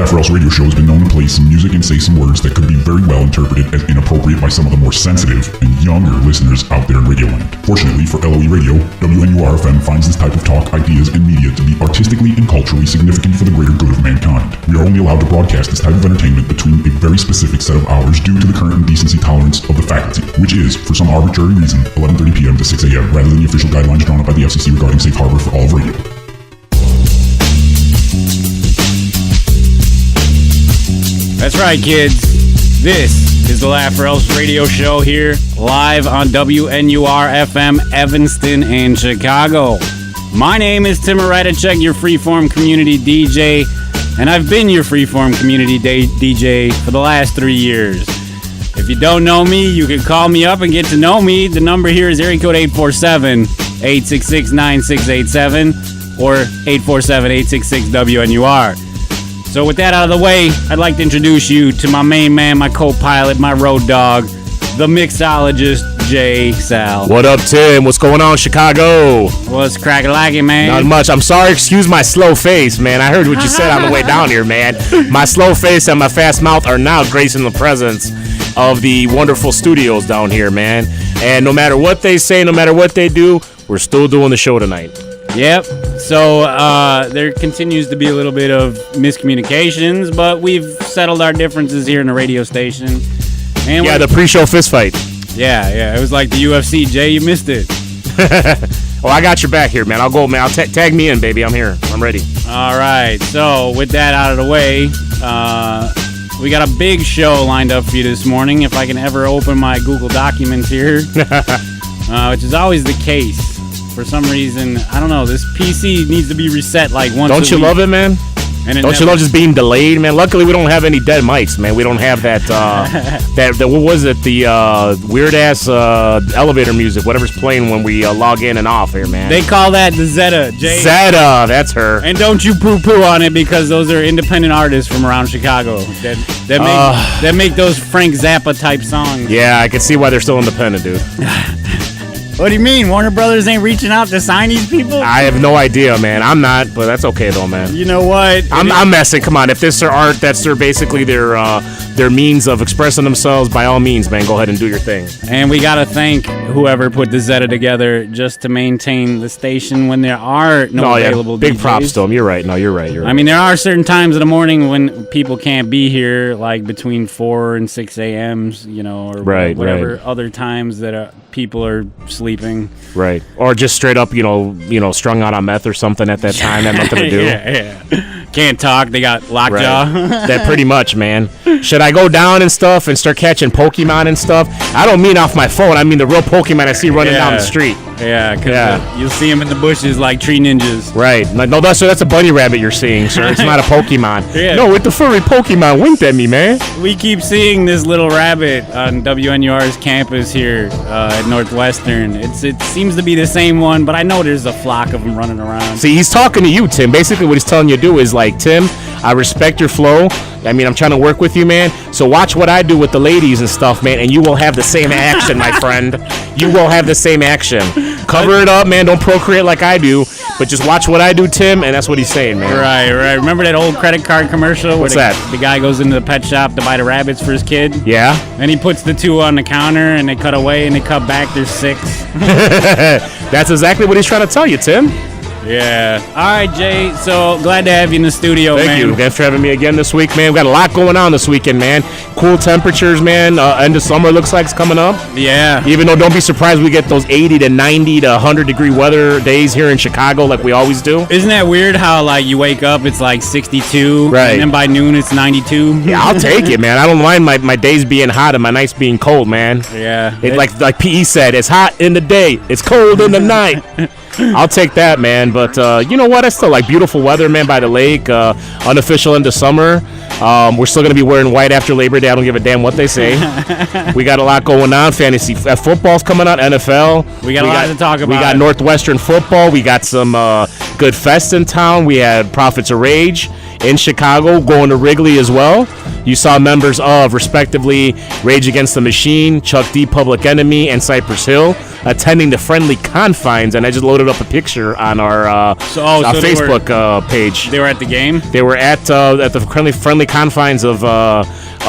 LOERadio Show has been known to play some music and say some words that could be very well interpreted as inappropriate by some of the more sensitive and younger listeners out there in radio land. Fortunately for LOERadio, WNUR-FM finds this type of talk, ideas, and media to be artistically and culturally significant for the greater good of mankind. We are only allowed to broadcast this type of entertainment between a very specific set of hours due to the current indecency tolerance of the faculty, which is, for some arbitrary reason, 11:30 p.m. to 6 a.m. rather than the official guidelines drawn up by the FCC regarding safe harbor for all of radio. That's right, kids. This is the LOERadio Show here, live on WNUR-FM, Evanston and Chicago. My name is Tim Radicek, your freeform community DJ, and I've been your freeform community DJ for the last 3 years. If you don't know me, you can call me up and get to know me. The number here is area code 847-866-9687 or 847-866-WNUR. So with that out of the way, I'd like to introduce you to my main man, my co-pilot, my road dog, the mixologist, Jay Sal. What up, Tim? What's going on, Chicago? What's crackin', man? Not much. I'm sorry. Excuse my slow face, man. I heard what you said on the way down here, man. My slow face and my fast mouth are now gracing the presence of the wonderful studios down here, man. And no matter what they say, no matter what they do, we're still doing the show tonight. Yep. So there continues to be a little bit of miscommunications, but we've settled our differences here in the radio station. And yeah, the pre-show fist fight. Yeah. It was like the UFC. Jay, you missed it. Well, I got your back here, man. I'll go, man. Tag me in, baby. I'm here. I'm ready. All right. So with that out of the way, we got a big show lined up for you this morning. If I can ever open my Google Documents here, which is always the case. For some reason, I don't know, this PC needs to be reset like once a week. Don't you love it, man? Don't you love just being delayed, man? Luckily, we don't have any dead mics, man. We don't have that, what was it, the weird-ass elevator music, whatever's playing when we log in and off here, man. They call that the Zeta, Jay. Zeta, that's her. And don't you poo-poo on it, because those are independent artists from around Chicago that make those Frank Zappa-type songs. Yeah, I can see why they're still independent, dude. What do you mean? Warner Brothers ain't reaching out to sign these people? I have no idea, man. I'm not, but that's okay, though, man. You know what? I'm messing. Come on. If this is their art, that's basically their means of expressing themselves, by all means, man, go ahead and do your thing. And we got to thank whoever put the Zeta together just to maintain the station when there are no available big DJs. Props to them. You're right. No, you're right. I mean, there are certain times in the morning when people can't be here, like between 4 and 6 a.m.s, you know, or whatever other times that people are sleeping. Right. Or just straight up, you know, strung out on meth or something at that time. Had nothing to do. Yeah. Can't talk. They got lockjaw. Right. That pretty much, man. Should I go down and stuff and start catching Pokemon and stuff? I don't mean off my phone. I mean the real Pokemon I see running down the street. Yeah, because you'll see them in the bushes like tree ninjas. Right. No, that's a bunny rabbit you're seeing, sir. It's not a Pokemon. Yeah. No, it's the furry Pokemon winked at me, man. We keep seeing this little rabbit on WNUR's campus here at Northwestern. It seems to be the same one, but I know there's a flock of them running around. See, he's talking to you, Tim. Basically, what he's telling you to do is like, Tim, I respect your flow. I mean, I'm trying to work with you, man. So watch what I do with the ladies and stuff, man, and you will have the same action, my friend. You will have the same action. Cover it up, man. Don't procreate like I do, but just watch what I do, Tim, and that's what he's saying, man. Right. Remember that old credit card commercial? What's that? The guy goes into the pet shop to buy the rabbits for his kid? Yeah. And he puts the 2 on the counter, and they cut away, and they cut back. There's 6. That's exactly what he's trying to tell you, Tim. Yeah. All right, Jay. So glad to have you in the studio, man. Thank you. Thanks for having me again this week, man. We got a lot going on this weekend, man. Cool temperatures, man. End of summer looks like it's coming up. Yeah. Even though, don't be surprised we get those 80 to 90 to 100 degree weather days here in Chicago like we always do. Isn't that weird how, like, you wake up, it's like 62, right, and then by noon it's 92? Yeah, I'll take it, man. I don't mind my days being hot and my nights being cold, man. Yeah. Like PE said, it's hot in the day, it's cold in the night. I'll take that, man. But you know what? I still like beautiful weather, man, by the lake. Unofficial into summer. We're still going to be wearing white after Labor Day. I don't give a damn what they say. We got a lot going on. Fantasy football's coming out. NFL. We got a lot to talk about. We got Northwestern football. We got some good fests in town. We had Prophets of Rage in Chicago, going to Wrigley as well. You saw members of, respectively, Rage Against the Machine, Chuck D, Public Enemy, and Cypress Hill attending the Friendly Confines, and I just loaded up a picture on our Facebook page. They were at the game? They were at the friendly confines of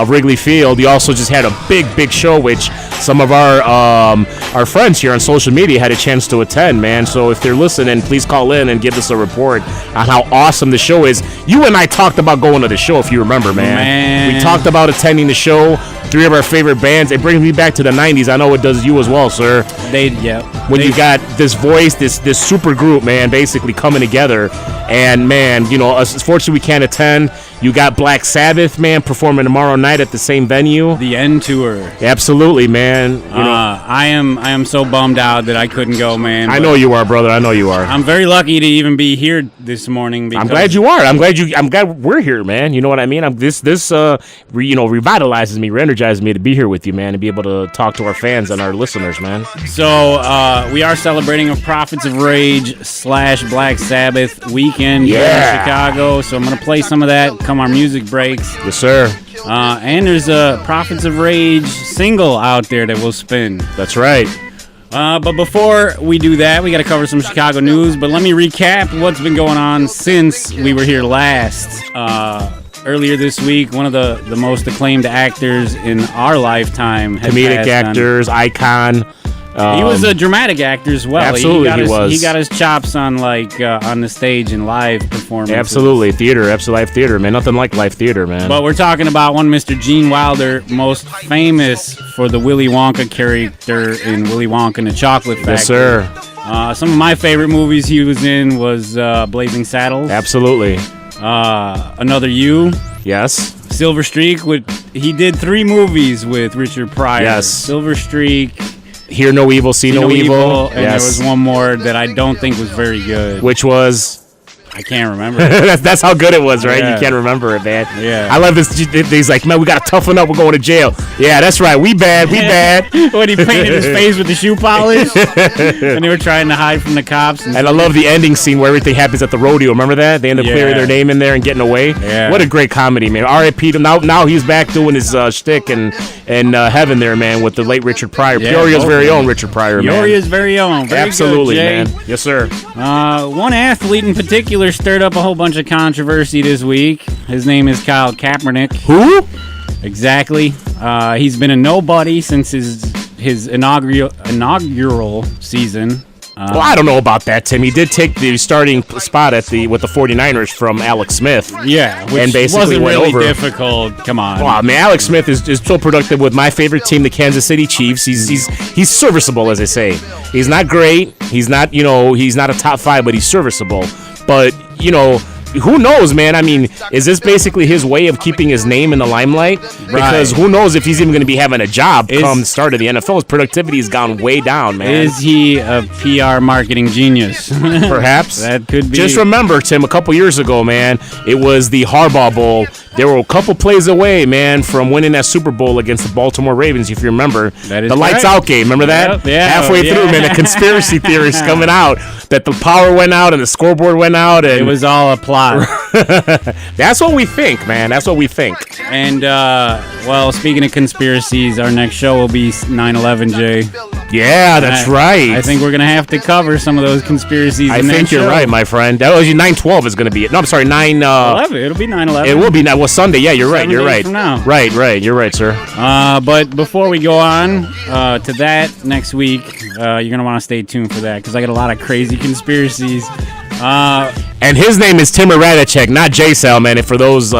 Wrigley Field. You also just had a big show, which some of our friends here on social media had a chance to attend, man. So if they're listening, please call in and give us a report on how awesome the show is. You and I talked about going to the show, if you remember, man. We talked about attending the show. 3 of our favorite bands. It brings me back to the 90s. I know it does you as well, sir. You got this voice, this super group, man, basically coming together. And, man, you know, unfortunately we can't attend. You got Black Sabbath, man, performing tomorrow night at the same venue. The End Tour. Absolutely, man. You know, I am so bummed out that I couldn't go, man. I know you are, brother. I know you are. I'm very lucky to even be here this morning. I'm glad you are. I'm glad we're here, man. You know what I mean? This revitalizes me, re-energizes me to be here with you, man, and be able to talk to our fans and our listeners, man. So we are celebrating a Prophets of Rage / Black Sabbath weekend here in Chicago. So I'm gonna play some of that. Come our music breaks. Yes, sir. And there's a Prophets of Rage single out there that will spin. That's right. But before we do that, we got to cover some Chicago news. But let me recap what's been going on since we were here last. Earlier this week, one of the most acclaimed actors in our lifetime has comedic actors, icon. He was a dramatic actor as well. Absolutely, he was. He got his chops on on the stage in live performances. Absolutely, live theater, man. Nothing like live theater, man. But we're talking about one Mr. Gene Wilder, most famous for the Willy Wonka character in Willy Wonka and the Chocolate Factory. Yes, sir. Some of my favorite movies he was in was Blazing Saddles. Absolutely. Another You. Yes. Silver Streak. He did 3 movies with Richard Pryor. Yes. Silver Streak. Hear No Evil, See No Evil. And there was one more that I don't think was very good. Which was? I can't remember. That's how good it was, right? Yeah. You can't remember it, man. Yeah. I love this. He's like, man, we got to toughen up. We're going to jail. Yeah, that's right. We bad. When he painted his face with the shoe polish. And they were trying to hide from the cops. And I love the ending scene where everything happens at the rodeo. Remember that? They end up clearing their name in there and getting away. Yeah. What a great comedy, man. R.I.P. to him. Now he's back doing his shtick and heaven there, man, with the late Richard Pryor. Peoria's very own Richard Pryor, man. Peoria's very own. Very Absolutely, good, man. Yes, sir. One athlete in particular stirred up a whole bunch of controversy this week. His name is Kyle Kaepernick. Who? Exactly. He's been a nobody since his inaugural season. Well, I don't know about that, Tim. He did take the starting spot with the 49ers from Alex Smith. Yeah, which and basically wasn't went really over. difficult. Come on. Wow, man, Alex Smith is so productive with my favorite team, the Kansas City Chiefs. He's serviceable, as they say. He's not great. He's not a top 5, but he's serviceable. But, who knows, man? I mean, is this basically his way of keeping his name in the limelight? Because who knows if he's even going to be having a job come the start of the NFL. His productivity has gone way down, man. Is he a PR marketing genius? Perhaps. That could be. Just remember, Tim, a couple years ago, man, it was the Harbaugh Bowl. They were a couple plays away, man, from winning that Super Bowl against the Baltimore Ravens, if you remember. That is the lights out game, remember that? Yep, yeah, halfway through, man, the conspiracy theories coming out that the power went out and the scoreboard went out. And it was all a plot. That's what we think, man. That's what we think. And, speaking of conspiracies, our next show will be 9/11, Jay. Yeah, that's right. I think we're going to have to cover some of those conspiracies. I think you're right, my friend. That was 9/12 is going to be it. No, I'm sorry, 9/11. It'll be 9/11. It will be Sunday. Yeah, you're right. 7 You're days right. From now. Right. You're right, sir. But before we go on to that next week, you're going to want to stay tuned for that because I got a lot of crazy conspiracies. And his name is Timur Radicek, not J-Sal, man. And for those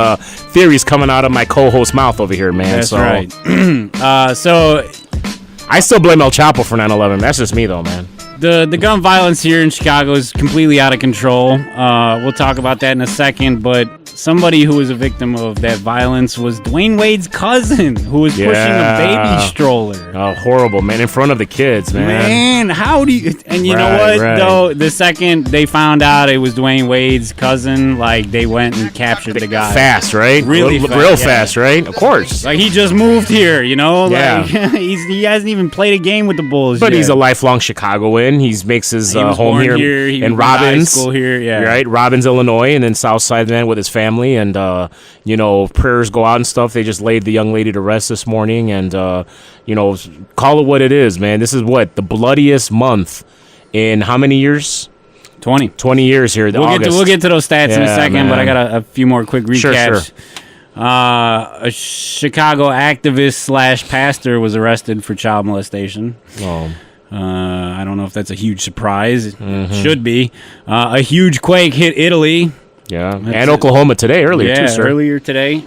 theories coming out of my co-host mouth over here, man. That's right. So I still blame El Chapo for 9/11. That's just me, though, man. The gun violence here in Chicago is completely out of control. We'll talk about that in a second, but somebody who was a victim of that violence was Dwayne Wade's cousin, who was pushing a baby stroller. Oh, horrible, man. In front of the kids, man. Man, how do you... And you know what, though? The second they found out it was Dwayne Wade's cousin, they went and captured the guy. Fast, right? Really fast. Real fast, right? Of course. He just moved here, Yeah. He hasn't even played a game with the Bulls But yet. he's a lifelong Chicagoan. He makes his home here He in was Robbins. high school here, yeah. Right? Robbins, Illinois, and then South Side, man, with his family. family, and prayers go out and stuff. They just laid the young lady to rest this morning, and call it what it is, man. This is the bloodiest month in how many years? 20 years here. We'll get to those stats in a second, man. but I got a few more quick recaps. Sure. A Chicago activist / pastor was arrested for child molestation. Oh. I don't know if that's a huge surprise. It should be. A huge quake hit Italy. Yeah, and Oklahoma today, earlier too, sir. Earlier today.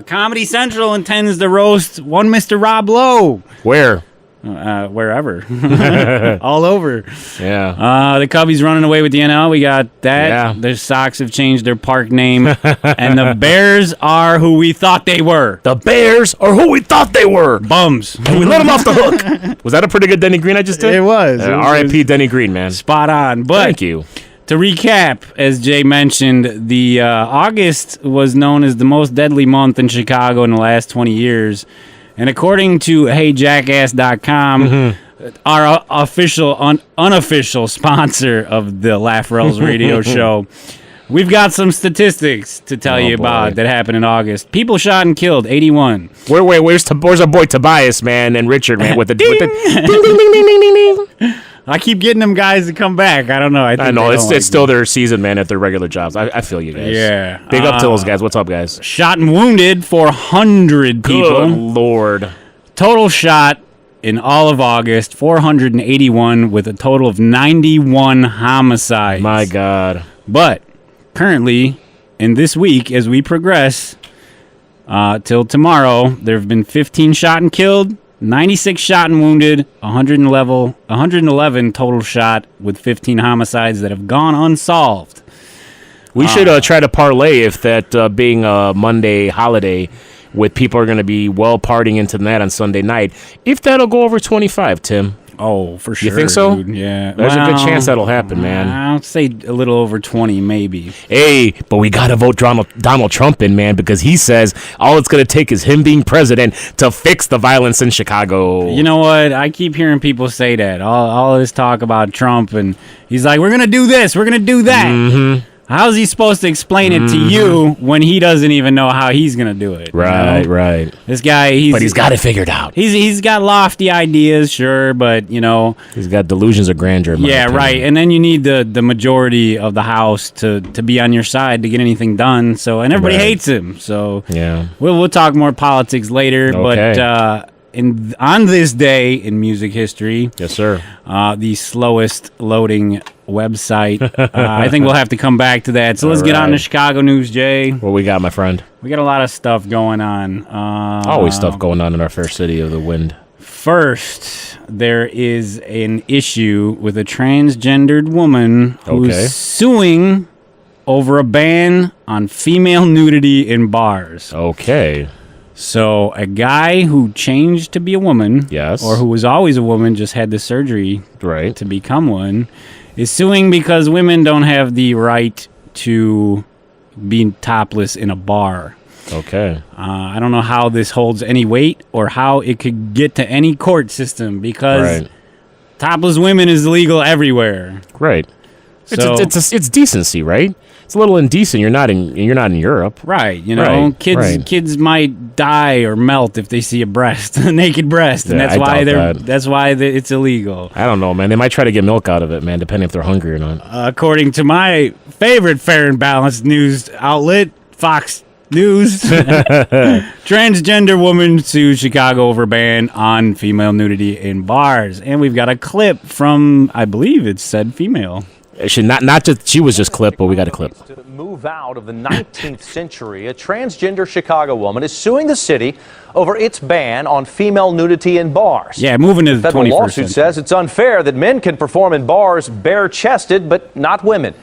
Comedy Central intends to roast one Mr. Rob Lowe. Where? Wherever. All over. Yeah. The Cubbies running away with the NL. We got that. Yeah. The Sox have changed their park name. And the Bears are who we thought they were. The Bears are who we thought they were. Bums. And we let them off the hook. Was that a pretty good Denny Green I just did? It was. R.I.P. Denny Green, man. Spot on. But thank you. To recap, as Jay mentioned, the August was known as the most deadly month in Chicago in the last 20 years. And according to HeyJackass.com, our official, unofficial sponsor of the Laugh-Rel's radio show, we've got some statistics to tell you about that happened in August. People shot and killed, 81. Where's our boy Tobias, man, and Richard, man, with the ding, ding, ding, ding, ding. I keep getting them guys to come back. I don't know. I know. It's still their season, man, at their regular jobs. I feel you guys. Yeah. Big up to those guys. What's up, guys? Shot and wounded 400 people. Good Lord. Total shot in all of August, 481 with a total of 91 homicides. My God. But currently, in this week, as we progress till tomorrow, there have been 15 shot and killed, 96 shot and wounded, 111 total shot with 15 homicides that have gone unsolved. We should try to parlay if that being a Monday holiday with people are going to be partying into that on Sunday night, if that'll go over 25, Tim. Oh, for sure. You think so? Dude. Yeah. There's a good chance that'll happen, man. I'll say a little over 20, maybe. Hey, but we got to vote Donald Trump in, man, because he says all it's going to take is him being president to fix the violence in Chicago. You know what? I keep hearing people say that. All this talk about Trump, and he's like, we're going to do this, we're going to do that. Mm-hmm. How's he supposed to explain it to you when he doesn't even know how he's going to do it? Right, right. This guy, he's got it figured out. He's got lofty ideas, sure, but, he's got delusions of grandeur. In my opinion. Right. And then you need the majority of the House to be on your side to get anything done. So, and everybody hates him. So, yeah. We'll talk more politics later. Okay. But on this day in music history, yes, sir, the slowest loading website. I think we'll have to come back to that. So let's get on to Chicago news, Jay. What we got, my friend? We got a lot of stuff going on. Always stuff going on in our fair city of the wind. First, there is an issue with a transgendered woman who's suing over a ban on female nudity in bars. Okay. So a guy who changed to be a woman, yes, or who was always a woman, just had the surgery to become one, is suing because women don't have the right to be topless in a bar. Okay. I don't know how this holds any weight or how it could get to any court system because topless women is legal everywhere. Right. So, it's decency, right? It's a little indecent. You're not in Europe, right? Kids might die or melt if they see a naked breast, and that's why it's illegal. I don't know, man. They might try to get milk out of it, man, depending if they're hungry or not. According to my favorite fair and balanced news outlet, Fox News, transgender woman sues Chicago over ban on female nudity in bars, and we've got a clip from, I believe it said female. She was just clipped, but we got a clip. To move out of the 19th century, a transgender Chicago woman is suing the city over its ban on female nudity in bars. Yeah, moving to the 21st century. Federal lawsuit says it's unfair that men can perform in bars bare-chested, but not women.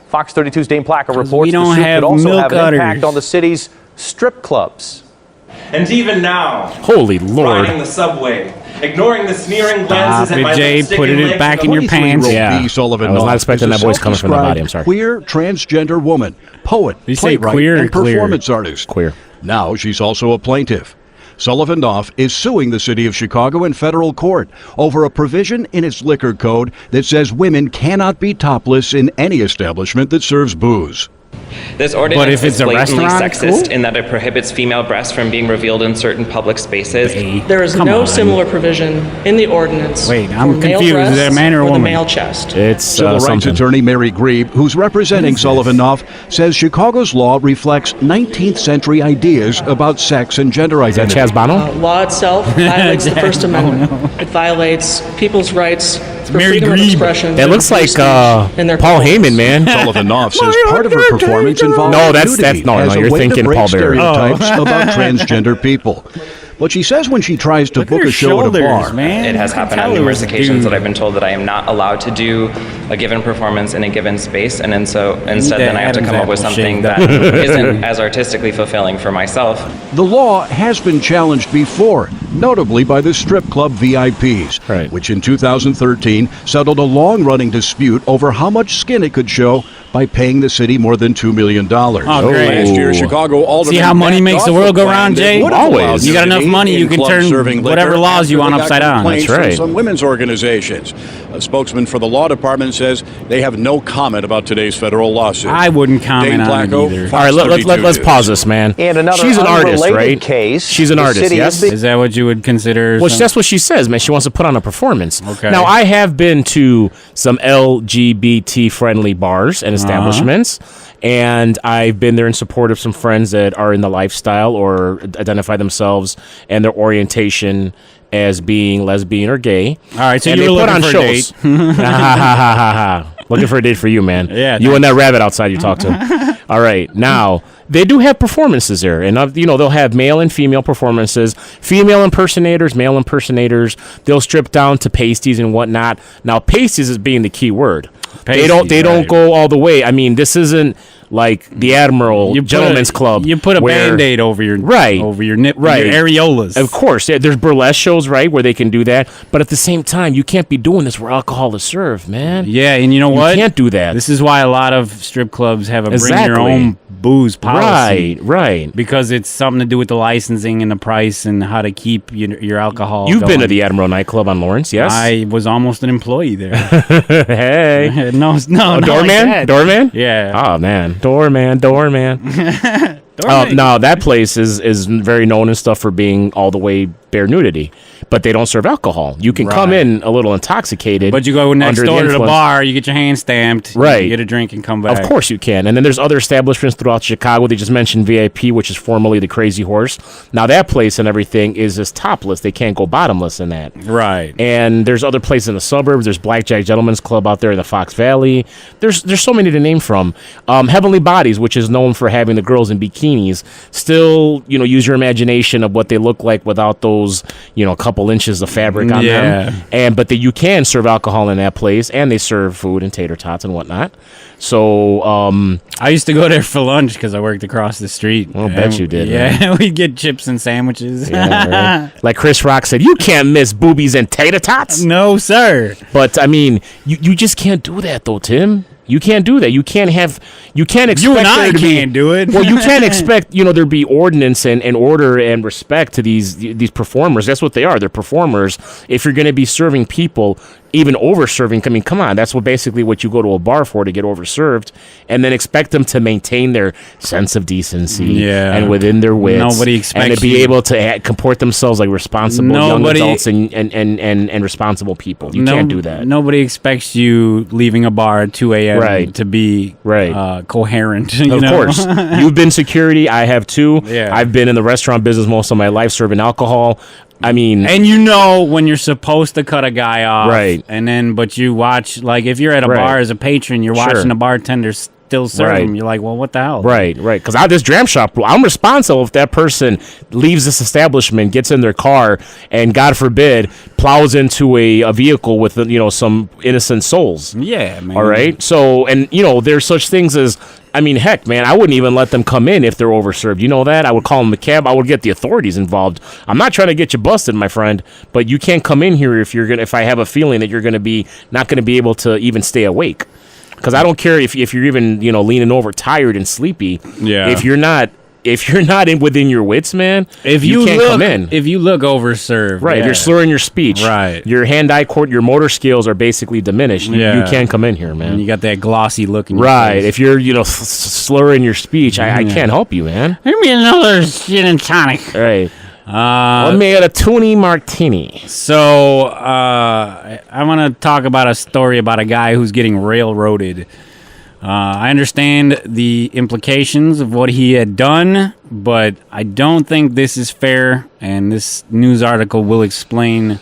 Fox 32's Dane Placker reports the suit could also have an impact on the city's strip clubs. And even now, holy Lord, riding the subway, ignoring the sneering glances at my Jay, putting it back in your pants. Yeah, I was not expecting that voice coming from the body. I'm sorry. Queer transgender woman, poet, playwright, and performance artist. Queer. Now she's also a plaintiff. Sullivan Knopf is suing the city of Chicago in federal court over a provision in its liquor code that says women cannot be topless in any establishment that serves booze. This ordinance But if it's is a blatantly restaurant, sexist cool. in that it prohibits female breasts from being revealed in certain public spaces. There is no similar provision in the ordinance. Wait, I'm for male confused. Is breasts that a man or a the woman? male chest. It's Civil rights something. attorney Mary Grebe, who's representing Sullivan Knopf, says Chicago's law reflects 19th century ideas about sex and gender Is that identity. Chaz Bono? Law itself violates the First Amendment. It violates people's rights for Mary freedom Grebe. of expression. That looks like in their Paul performance. Heyman, man. Sullivan Knopf says part of her performance involves No, that's- nudity no, as a you're way thinking to break Paul Bearer. stereotypes about transgender people. But she says when she tries to Look at book her a show at a shoulders, bar, man. It has You can happened tell on it numerous was a occasions dude. that I've been told that I am not allowed to do a given performance in a given space, and then instead that then I have to Adam's come up with apple something shaved that isn't as artistically fulfilling for myself. the law has been challenged before, notably by the strip club VIPs, Right. which in 2013 settled a long-running dispute over how much skin it could show by paying the city more than $2 million. Oh, great. Last year, Chicago Alderman See how money backed makes the off world go plan round, that Jay? would have Always. allowed You got enough nudity money, you in can clubs turn serving whatever liquor laws you after want they got upside down. complaints That's from right. some women's organizations. A spokesman for the law department says they have no comment about today's federal lawsuit. I wouldn't comment Dane on it Placco, either. Fox All right, let's 32 pause this, man. And another She's an artist, unrelated right? case, She's an the artist, city yes? is Is that what you would consider? Well, some- that's what she says, man. She wants to put on a performance. Okay. Now, I have been to some LGBT-friendly bars and establishments, and I've been there in support of some friends that are in the lifestyle or identify themselves and their orientation as being lesbian or gay. All right, so and you they were put looking on for a shows. Looking for a date for you, man. Yeah, you and thanks. that rabbit outside you talk to. All right, now they do have performances there, and they'll have male and female performances, female impersonators, male impersonators. They'll strip down to pasties and whatnot. Now, pasties is being the key word. They don't Pasties, go all the way. I mean, this isn't like the Admiral Gentlemen's Club. You put a where- Band-Aid over your over your nip, Right. your areolas. Of course, yeah, there's burlesque shows, right, where they can do that. But at the same time, you can't be doing this where alcohol is served, man. Yeah, and you know what? You can't do that. This is why a lot of strip clubs have a bring your Exactly. own booze policy. Right. Because it's something to do with the licensing and the price and how to keep your alcohol. You've been to going. the Admiral nightclub on Lawrence, yes? I was almost an employee there. Hey. no, not Doorman? like that. Doorman? Yeah. Oh, man. Doorman. Doorman. No, that place is very known and stuff for being all the way bare nudity, but they don't serve alcohol. You can come Right. in a little intoxicated. But you go next under door to the influence. bar, you get your hand stamped, Right. you get a drink and come back. Of course you can. And then there's other establishments throughout Chicago. They just mentioned VIP, which is formerly the Crazy Horse. Now that place and everything is just topless. They can't go bottomless in that. Right. And there's other places in the suburbs. There's Blackjack Gentlemen's Club out there in the Fox Valley. There's so many to name from. Heavenly Bodies, which is known for having the girls in bikinis, still, use your imagination of what they look like without those, couple inches of fabric on them. But you can serve alcohol in that place, and they serve food and tater tots and whatnot. So I used to go there for lunch because I worked across the street. I'll bet you did. Yeah, we'd get chips and sandwiches. Yeah, right. Like Chris Rock said, you can't miss boobies and tater tots. No, sir. But I mean, you just can't do that though, Tim. You can't do that. You can't expect You and I there to be- can't do it. Well, you can't expect, there be ordinance and order and respect to these performers. That's what they are. They're performers. If you're going to be serving people, even over-serving, I mean, come on. That's basically what you go to a bar for, to get over-served, and then expect them to maintain their sense of decency and within their wits. Nobody expects and to be you- able to comport themselves like responsible young adults and responsible people. You can't do that. Nobody expects you leaving a bar at 2 a.m. to be coherent. Of course. You've been security. I have too. Yeah. I've been in the restaurant business most of my life serving alcohol. I mean, and when you're supposed to cut a guy off, right? And then, but you watch, like, if you're at a bar as a patron, you're watching the bartender still serve him. You're like, well, what the hell? Right. Because this dram shop, I'm responsible if that person leaves this establishment, gets in their car, and God forbid, plows into a vehicle with some innocent souls. Yeah, man. All right. So, and there's such things as, I mean, heck, man, I wouldn't even let them come in if they're overserved. You know that? I would call them a cab. I would get the authorities involved. I'm not trying to get you busted, my friend, but you can't come in here if I have a feeling that you're going to be not going to be able to even stay awake. Because I don't care if you're even leaning over tired and sleepy. Yeah. If you're not if you're not within your wits, man, you can't come in. If you look overserved, right? If you're slurring your speech, right? Your hand-eye coordination, your motor skills are basically diminished. You can't come in here, man. And you got that glossy look in your right. face. If you're slurring your speech, I can't help you, man. Give me another gin and tonic. Right. Let me get a Toonie Martini. So, I want to talk about a story about a guy who's getting railroaded. I understand the implications of what he had done, but I don't think this is fair, and this news article will explain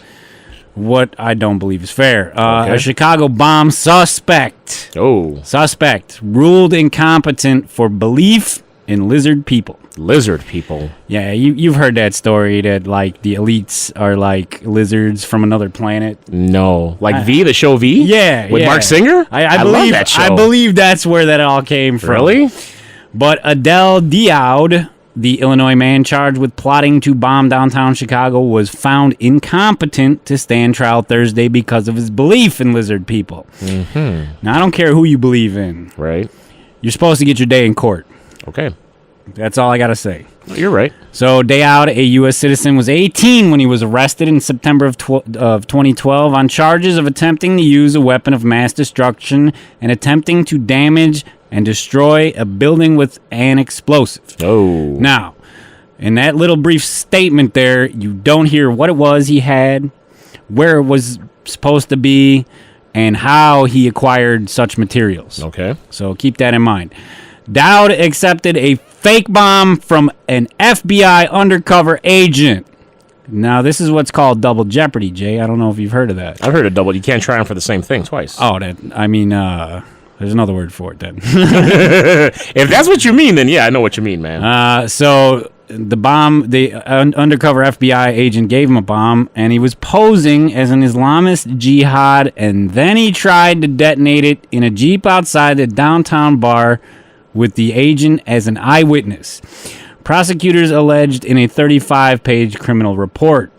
what I don't believe is fair. A Chicago bomb suspect ruled incompetent for belief in lizard people. Lizard people? Yeah, you've heard that story that, like, the elites are like lizards from another planet. No. Like the show V? Yeah. With Mark Singer? I believe, love that show. I believe that's where that all came from. Really? But Adele Dowd, the Illinois man charged with plotting to bomb downtown Chicago, was found incompetent to stand trial Thursday because of his belief in lizard people. Mm-hmm. Now, I don't care who you believe in. Right. You're supposed to get your day in court. Okay. That's all I got to say. You're right. So, Dowd, a U.S. citizen, was 18 when he was arrested in September of 2012 on charges of attempting to use a weapon of mass destruction and attempting to damage and destroy a building with an explosive. Oh. Now, in that little brief statement there, you don't hear what it was he had, where it was supposed to be, and how he acquired such materials. Okay. So keep that in mind. Dowd accepted a fake bomb from an FBI undercover agent. Now, this is what's called double jeopardy, Jay. I don't know if you've heard of that. I've heard of double. You can't try them for the same thing twice. Oh, there's another word for it then. If that's what you mean, then yeah, I know what you mean, man. So the bomb, the undercover FBI agent gave him a bomb, and he was posing as an Islamist jihad, and then he tried to detonate it in a Jeep outside the downtown bar with the agent as an eyewitness. Prosecutors alleged in a 35-page criminal report.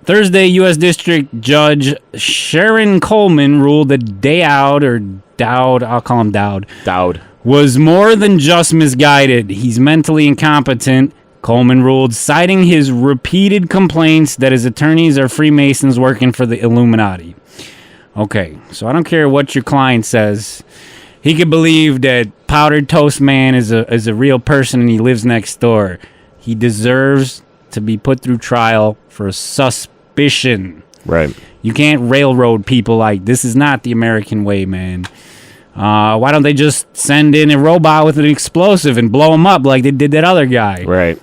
Thursday, U.S. District Judge Sharon Coleman ruled that Dowd, I'll call him Dowd, was more than just misguided. He's mentally incompetent, Coleman ruled, citing his repeated complaints that his attorneys are Freemasons working for the Illuminati. Okay, so I don't care what your client says. He could believe that Powdered Toast Man is a real person and he lives next door. He deserves to be put through trial for suspicion. Right. You can't railroad people like this. Is not the American way, man. Why don't they just send in a robot with an explosive and blow him up like they did that other guy? Right.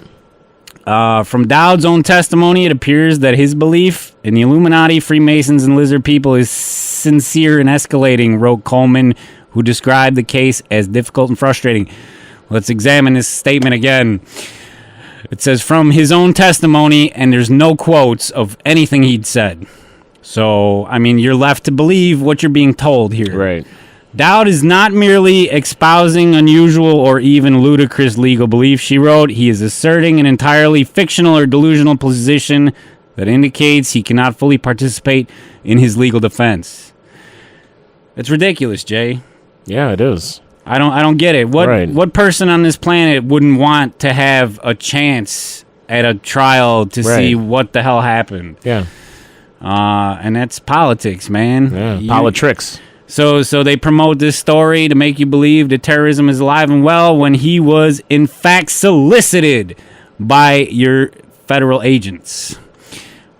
From Dowd's own testimony, it appears that his belief in the Illuminati, Freemasons, and lizard people is sincere and escalating, wrote Coleman, who described the case as difficult and frustrating. Let's examine this statement again. It says, from his own testimony, and there's no quotes of anything he'd said. So, I mean, you're left to believe what you're being told here. Right. Dowd is not merely espousing unusual or even ludicrous legal beliefs, she wrote. He is asserting an entirely fictional or delusional position that indicates he cannot fully participate in his legal defense. It's ridiculous, Jay. Yeah, it is. I don't get it. What person on this planet wouldn't want to have a chance at a trial to see what the hell happened? Yeah. And that's politics, man. Yeah, politricks. So they promote this story to make you believe that terrorism is alive and well when he was, in fact, solicited by your federal agents,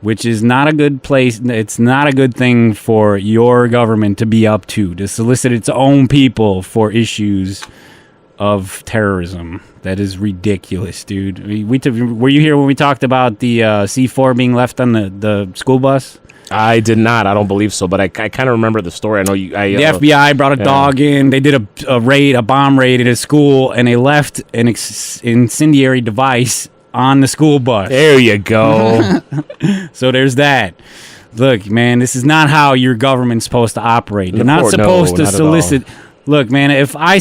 which is not a good place. It's not a good thing for your government to be up to solicit its own people for issues of terrorism. That is ridiculous, dude. Were you here when we talked about the C4 being left on the school bus? I did not. I don't believe so, but I kind of remember the story. I know you. The FBI brought a dog in. They did a bomb raid at a school, and they left an incendiary device on the school bus. There you go. So there's that. Look, man, this is not how your government's supposed to operate. They're not supposed to solicit. Look, man, if I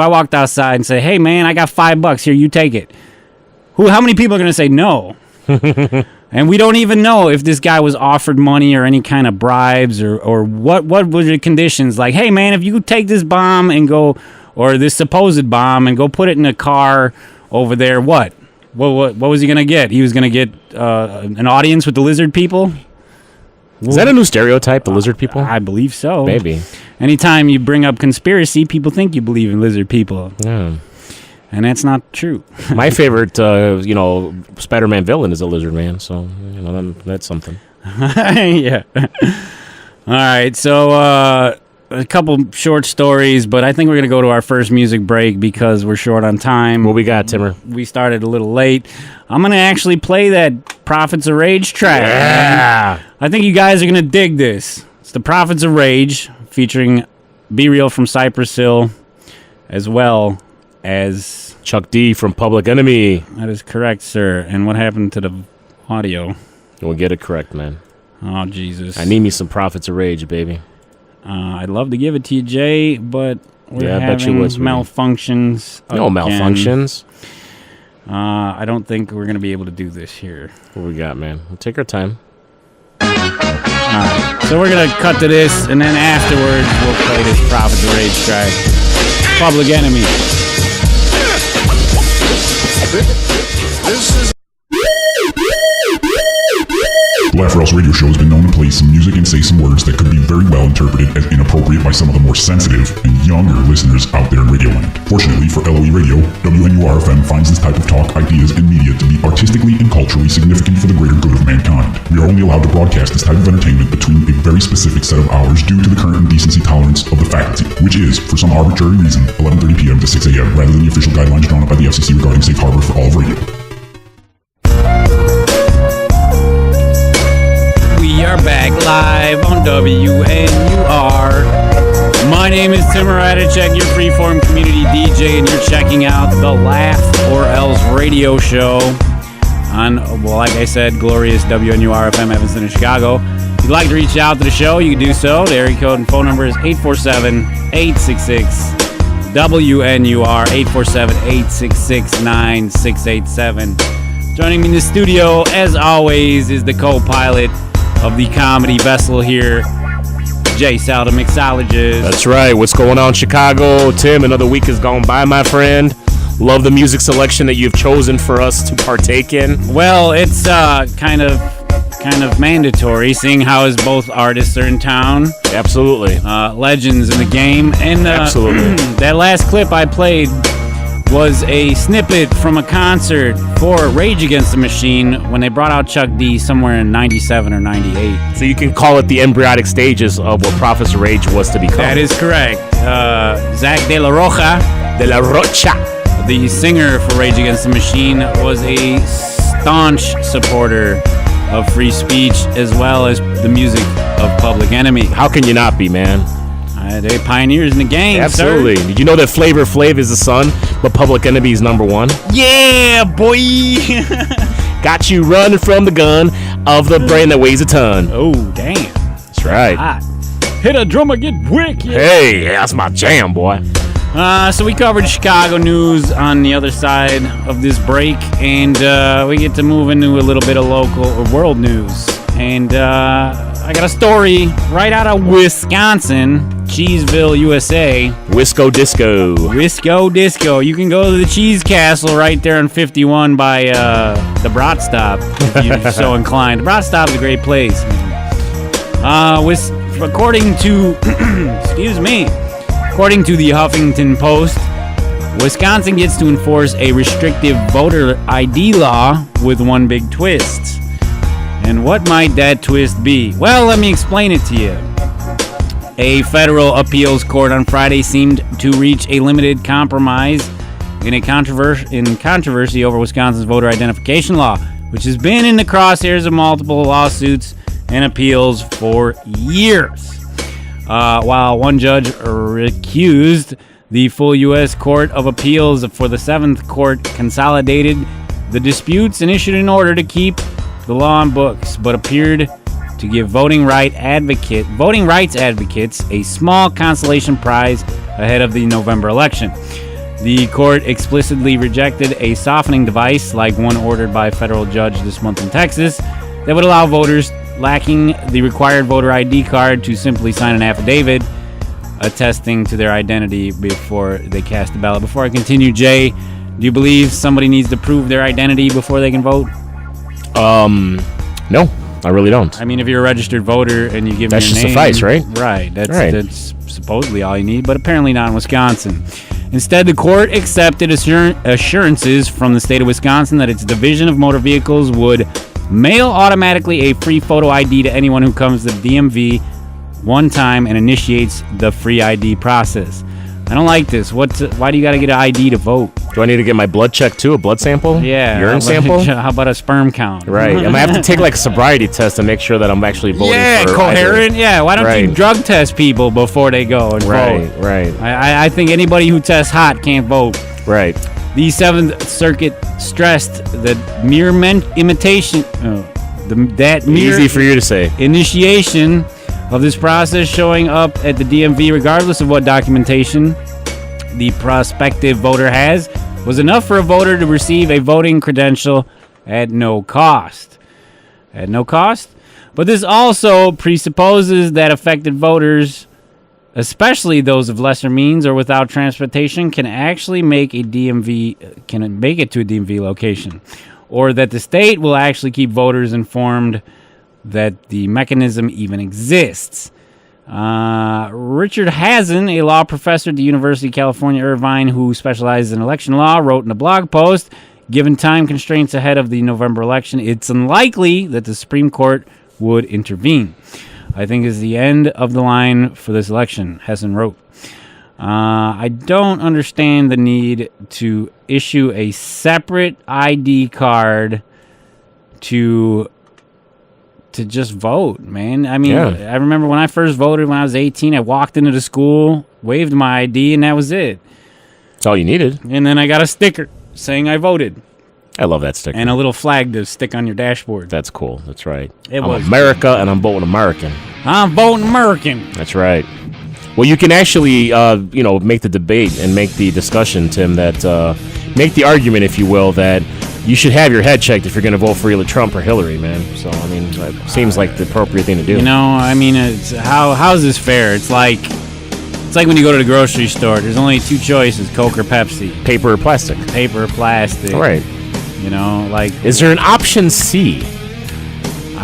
walked outside and said, "Hey, man, I got $5 here, you take it." How many people are going to say no? And we don't even know if this guy was offered money or any kind of bribes or what were the conditions. Like, hey, man, if you take this bomb and go or this supposed bomb and go put it in a car over there, what was he going to get? He was going to get an audience with the lizard people? Is that a new stereotype, the lizard people? I believe so. Maybe. Anytime you bring up conspiracy, people think you believe in lizard people. Yeah. And that's not true. My favorite, Spider-Man villain is a lizard man, so that's something. Yeah. All right, so a couple short stories, but I think we're going to go to our first music break because we're short on time. What we got, Timmer? We started a little late. I'm going to actually play that Prophets of Rage track. Yeah. I think you guys are going to dig this. It's the Prophets of Rage featuring Be Real from Cypress Hill, as well as Chuck D from Public Enemy. That is correct, sir. And what happened to the audio? We'll get it correct, man. Oh, Jesus. I need me some Prophets of Rage, baby. I'd love to give it to you, Jay, but we're I bet having you would, malfunctions. No again. malfunctions. I don't think we're going to be able to do this here. What we got, man? We'll take our time. All right. So we're going to cut to this, and then afterwards we'll play this Prophets of Rage track. Public Enemy. The Laugh or Else radio show has been known to play some music and say some words that could be very well interpreted as inappropriate by some of the more sensitive and younger listeners out there in radio land. Fortunately for LOE Radio, WNUR-FM finds this type of talk, ideas, and media to be artistically and culturally significant for the greater good of mankind. We are only allowed to broadcast this type of entertainment between a very specific set of hours due to the current indecency tolerance of the faculty, which is, for some arbitrary reason, 11:30 p.m. to 6 a.m. rather than the official guidelines drawn up by the FCC regarding safe harbor for all of radio. We are back live on WNUR. My name is Tim Radicek, your freeform community DJ, and you're checking out the Laugh or Else radio show on, well, like I said, glorious WNUR-FM Evanston in Chicago. If you'd like to reach out to the show, you can do so. The area code and phone number is 847-866-WNUR, 847-866-9687. Joining me in the studio, as always, is the co-pilot of the comedy vessel here, Jay Sal, the mixologist. That's right. What's going on, Chicago? Tim, another week has gone by, my friend. Love the music selection that you've chosen for us to partake in. Well, it's kind of mandatory, seeing how as both artists are in town. Absolutely. Legends in the game. And absolutely. That last clip I played was a snippet from a concert for Rage Against the Machine when they brought out Chuck D somewhere in 97 or 98. So you can call it the embryonic stages of what Prophets of Rage was to become. That is correct. Zach De La Rocha, the singer for Rage Against the Machine, was a staunch supporter of free speech as well as the music of Public Enemy. How can you not be, man? They're pioneers in the game, absolutely. Sir. Did you know that Flavor Flav is the son, but Public Enemy is number one? Yeah, boy. Got you running from the gun of the brain that weighs a ton. Oh, damn. That's right. Hit a drummer, get wicked. Hey, that's my jam, boy. So we covered Chicago news on the other side of this break, and we get to move into a little bit of local or world news. And I got a story right out of Wisconsin, Cheeseville, USA. Wisco Disco. Wisco Disco. You can go to the Cheese Castle right there on 51 by the Brat Stop, if you're so inclined. The Brat Stop is a great place. According to, according to the Huffington Post, Wisconsin gets to enforce a restrictive voter ID law with one big twist. And what might that twist be? Well, let me explain it to you. A federal appeals court on Friday seemed to reach a limited compromise in controversy over Wisconsin's voter identification law, which has been in the crosshairs of multiple lawsuits and appeals for years. While one judge recused, the full U.S. Court of Appeals for the 7th Court consolidated the disputes and issued an order to keep the law on books, but appeared to give voting rights advocates a small consolation prize ahead of the November election. The court explicitly rejected a softening device like one ordered by a federal judge this month in Texas that would allow voters lacking the required voter ID card to simply sign an affidavit attesting to their identity before they cast a ballot. Before I continue, Jay, do you believe somebody needs to prove their identity before they can vote? No, I really don't. I mean, if you're a registered voter and you give that me should your name, suffice, right? Right. That's supposedly all you need, but apparently not in Wisconsin. Instead, the court accepted assurances from the state of Wisconsin that its Division of Motor Vehicles would mail automatically a free photo ID to anyone who comes to the DMV one time and initiates the free ID process. I don't like this. Why do you got to get an ID to vote? Do I need to get my blood checked too? A blood sample? Yeah. Urine sample? How about a sperm count? Right. I might have to take like a sobriety test to make sure that I'm actually voting for coherent. either. Yeah. Why don't you drug test people before they go and vote? Right. I think anybody who tests hot can't vote. Right. The 7th Circuit stressed that mere imitation, easy for you to say, initiation of this process showing up at the DMV, regardless of what documentation the prospective voter has, was enough for a voter to receive a voting credential at no cost. At no cost? But this also presupposes that affected voters, especially those of lesser means or without transportation, can actually make it to a DMV location, or that the state will actually keep voters informed that the mechanism even exists. Richard Hazen, a law professor at the University of California, Irvine, who specializes in election law, wrote in a blog post, given time constraints ahead of the November election, it's unlikely that the Supreme Court would intervene. I think is the end of the line for this election, Hazen wrote. I don't understand the need to issue a separate ID card to just vote, man. I mean, I remember when I first voted when I was 18, I walked into the school, waved my ID, and that was it. That's all you needed. And then I got a sticker saying I voted. I love that sticker. And a little flag to stick on your dashboard. That's cool. That's right. I'm America, and I'm voting American. I'm voting American. That's right. Well, you can actually, make the debate and make the discussion, Tim, that make the argument, if you will, that you should have your head checked if you're going to vote for either Trump or Hillary, man. So, I mean, it seems like the appropriate thing to do. You know, I mean, it's how's this fair? It's like when you go to the grocery store. There's only two choices, Coke or Pepsi. Paper or plastic. Paper or plastic. All right. You know, like... Is there an option C?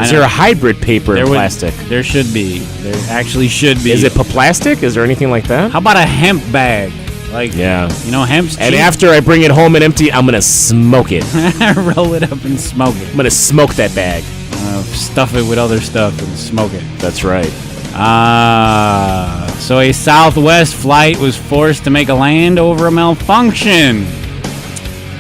Is there a hybrid paper and plastic? There should be. There actually should be. Is it plastic? Is there anything like that? How about a hemp bag? Like, hemp's cheap. And after I bring it home and empty, I'm going to smoke it. Roll it up and smoke it. I'm going to smoke that bag. Stuff it with other stuff and smoke it. That's right. So a Southwest flight was forced to make a land over a malfunction.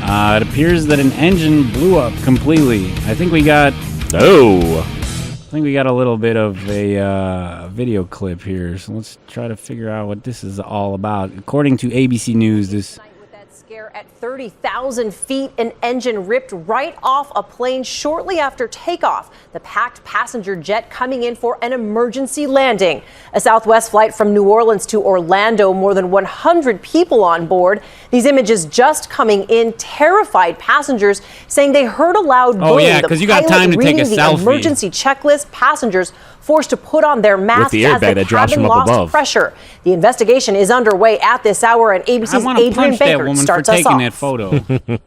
It appears that an engine blew up completely. I think we got a little bit of a video clip here, so let's try to figure out what this is all about. According to ABC News, this... With that scare at 30,000 feet, an engine ripped right off a plane shortly after takeoff. The packed passenger jet coming in for an emergency landing. A Southwest flight from New Orleans to Orlando, more than 100 people on board. These images just coming in, terrified passengers saying they heard a loud boom. Oh, yeah, because you got time to take a selfie. The emergency checklist, passengers forced to put on their masks as the cabin lost pressure. The investigation is underway at this hour, and ABC's Adrian Bankert starts us off. That photo.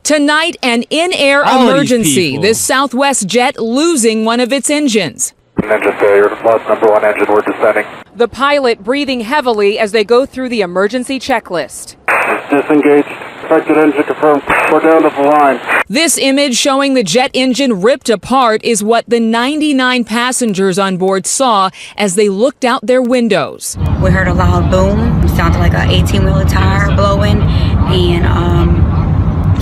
Tonight, an in-air emergency. This Southwest jet losing one of its engines. Engine failure, lost number one engine, we're descending. The pilot breathing heavily as they go through the emergency checklist. Disengaged, affected engine confirmed, we're down to the line. This image showing the jet engine ripped apart is what the 99 passengers on board saw as they looked out their windows. We heard a loud boom. It sounded like an 18-wheeler tire blowing, and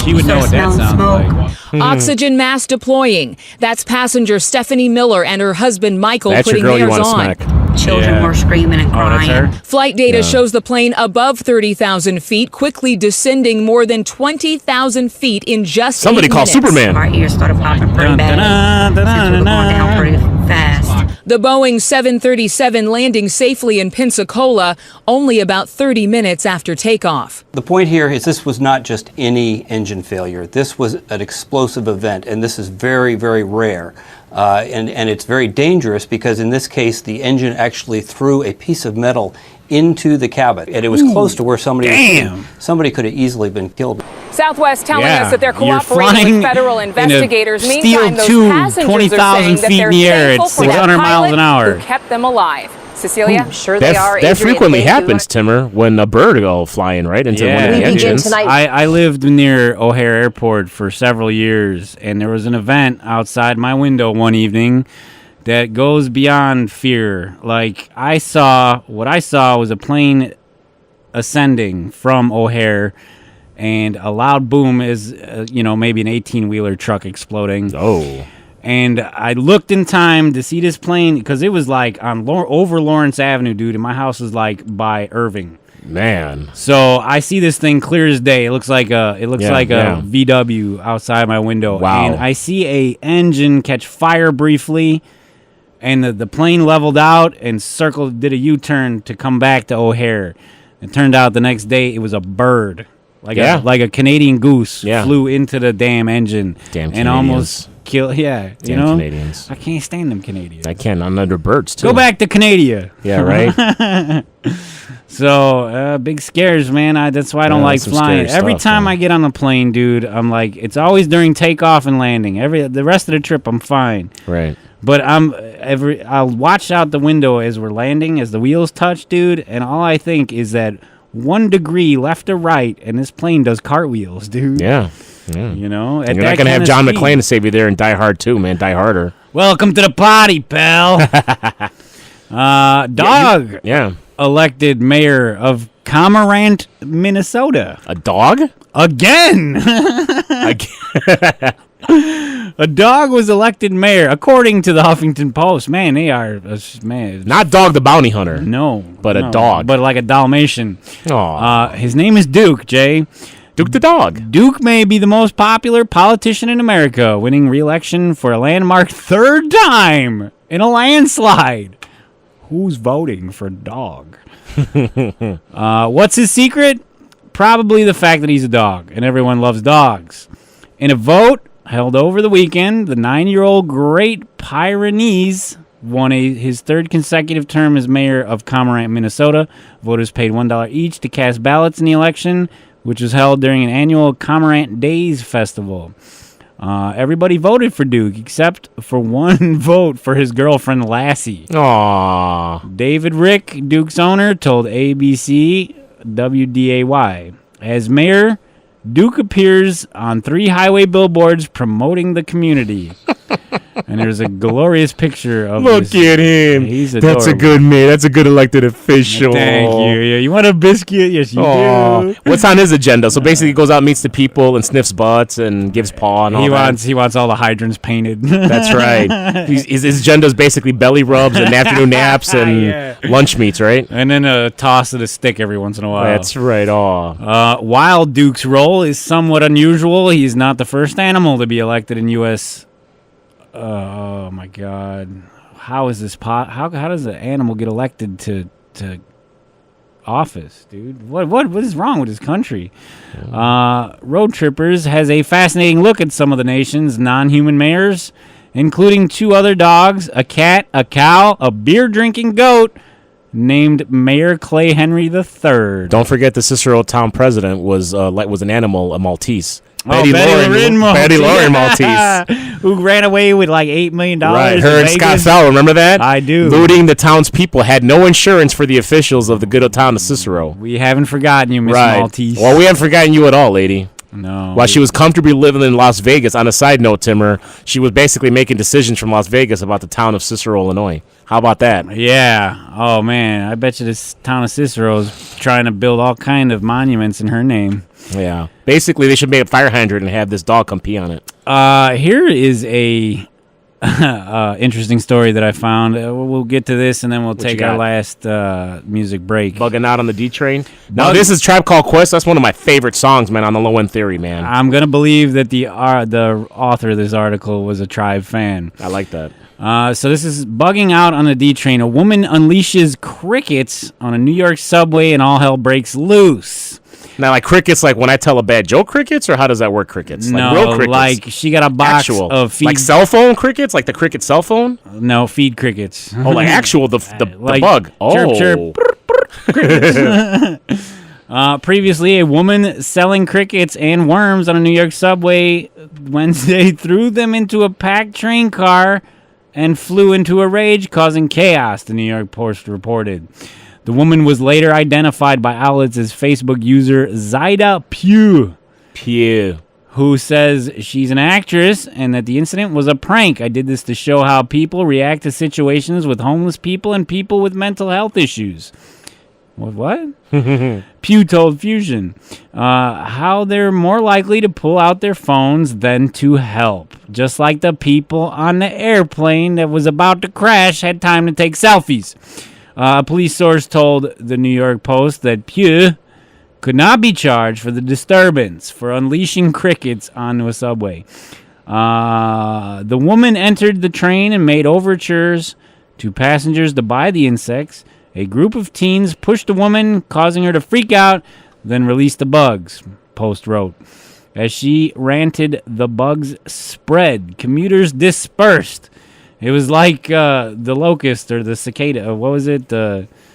she would know what that sounds like. Oxygen mask deploying. That's passenger Stephanie Miller and her husband Michael putting theirs on. Children were screaming and crying. Flight data shows the plane above 30,000 feet, quickly descending more than 20,000 feet in just 8 minutes. Somebody call Superman. Our ears started popping pretty bad. Since we were going down pretty fast. The Boeing 737 landing safely in Pensacola only about 30 minutes after takeoff. The point here is this was not just any engine failure. This was an explosive event, and this is very, very rare. And it's very dangerous because in this case, the engine actually threw a piece of metal into the cabin, and it was close to where somebody could have easily been killed. Southwest telling us that they're cooperating with federal investigators. Meantime, those passengers 20,000 feet in the air at 600 miles an hour. Who kept them alive. Cecilia? Sure they are. That frequently happens, Timmer, when a bird will fly in right into one of the engines. I lived near O'Hare Airport for several years, and there was an event outside my window one evening that goes beyond fear. Like, what I saw was a plane ascending from O'Hare, and a loud boom is, maybe an 18-wheeler truck exploding. Oh. And I looked in time to see this plane, because it was like over Lawrence Avenue, dude, and my house is like by Irving. Man. So I see this thing clear as day. It looks like a VW outside my window. Wow. And I see a engine catch fire briefly, and the plane leveled out and did a U-turn to come back to O'Hare. It turned out the next day it was a bird. Like a Canadian goose flew into the damn engine. And almost killed. Yeah, Canadians. I can't stand them Canadians. I can't. I'm under birds too. Go back to Canada. Yeah, right. So big scares, man. That's why I don't like flying. Every time I get on the plane, dude, I'm like, it's always during takeoff and landing. The rest of the trip, I'm fine. Right. But I'll watch out the window as we're landing, as the wheels touch, dude, and all I think is that 1 degree left or right, and this plane does cartwheels, dude. Yeah. You know? You're not going to have John McClane to save you there in Die Hard 2, man. Die Harder. Welcome to the party, pal. Dog. Yeah. Elected mayor of Cormorant, Minnesota. A dog? Again. A dog was elected mayor, according to the Huffington Post. Man, they are not Dog the Bounty Hunter. No, but a dog. But like a Dalmatian. Aww. His name is Duke, Jay. Duke the dog. Duke may be the most popular politician in America, winning re-election for a landmark 3rd time in a landslide. Who's voting for dog? What's his secret? Probably the fact that he's a dog, and everyone loves dogs. In a vote held over the weekend, the 9-year-old Great Pyrenees won his 3rd consecutive term as mayor of Cormorant, Minnesota. Voters paid $1 each to cast ballots in the election, which was held during an annual Cormorant Days festival. Everybody voted for Duke, except for one vote for his girlfriend, Lassie. Aww. David Rick, Duke's owner, told ABC WDAY, as mayor, Duke appears on 3 highway billboards promoting the community. And there's a glorious picture of Look at him. He's adorable. That's a good man. That's a good elected official. Thank you. Yeah, you want a biscuit? Yes, you do. What's on his agenda? So basically he goes out, meets the people, and sniffs butts and gives paw and all that. He wants all the hydrants painted. That's right. His agenda is basically belly rubs and afternoon naps and lunch meats, right? And then a toss of the stick every once in a while. That's right. While Duke's role is somewhat unusual, he's not the first animal to be elected in U.S. Oh my God! How is this How does an animal get elected to office, dude? What is wrong with this country? Road Trippers has a fascinating look at some of the nation's non-human mayors, including 2 other dogs, a cat, a cow, a beer-drinking goat, named Mayor Clay Henry III. Don't forget the Cicero town president was an animal, a Maltese. Betty Lauren Maltese. Who ran away with like $8 million. Right, her and Scott Fowler, remember that? I do. Looting the townspeople, had no insurance for the officials of the good old town of Cicero. We haven't forgotten you, Miss Maltese. Well, we haven't forgotten you at all, lady. No. While she was comfortably living in Las Vegas, on a side note, Timmer, she was basically making decisions from Las Vegas about the town of Cicero, Illinois. How about that? Yeah. Oh, man. I bet you this town of Cicero is trying to build all kind of monuments in her name. Yeah. Basically, they should make a fire hydrant and have this dog come pee on it. Here is a interesting story that I found. We'll get to this, and then we'll take our last music break. Bugging out on the D train. Now, this is Tribe Called Quest. That's one of my favorite songs, man, on the Low End Theory, man. I'm going to believe that the author of this article was a Tribe fan. I like that. So this is Bugging Out on the D train. A woman unleashes crickets on a New York subway, and all hell breaks loose. Now, like crickets, like when I tell a bad joke crickets, or how does that work, crickets? No, like real crickets? Like she got a box of feed. Like cell phone crickets? Like the cricket cell phone? No, feed crickets. Oh, like actual, the bug. Oh. Chirp, chirp. Previously, a woman selling crickets and worms on a New York subway Wednesday threw them into a packed train car and flew into a rage, causing chaos, the New York Post reported. The woman was later identified by outlets as Facebook user Zaida Pugh, who says she's an actress and that the incident was a prank. I did this to show how people react to situations with homeless people and people with mental health issues. What? Pugh told Fusion how they're more likely to pull out their phones than to help. Just like the people on the airplane that was about to crash had time to take selfies. A police source told the New York Post that Pugh could not be charged for the disturbance for unleashing crickets onto a subway. The woman entered the train and made overtures to passengers to buy the insects. A group of teens pushed the woman, causing her to freak out, then released the bugs, Post wrote. As she ranted, the bugs spread. Commuters dispersed. It was like the locust or the cicada. What was it?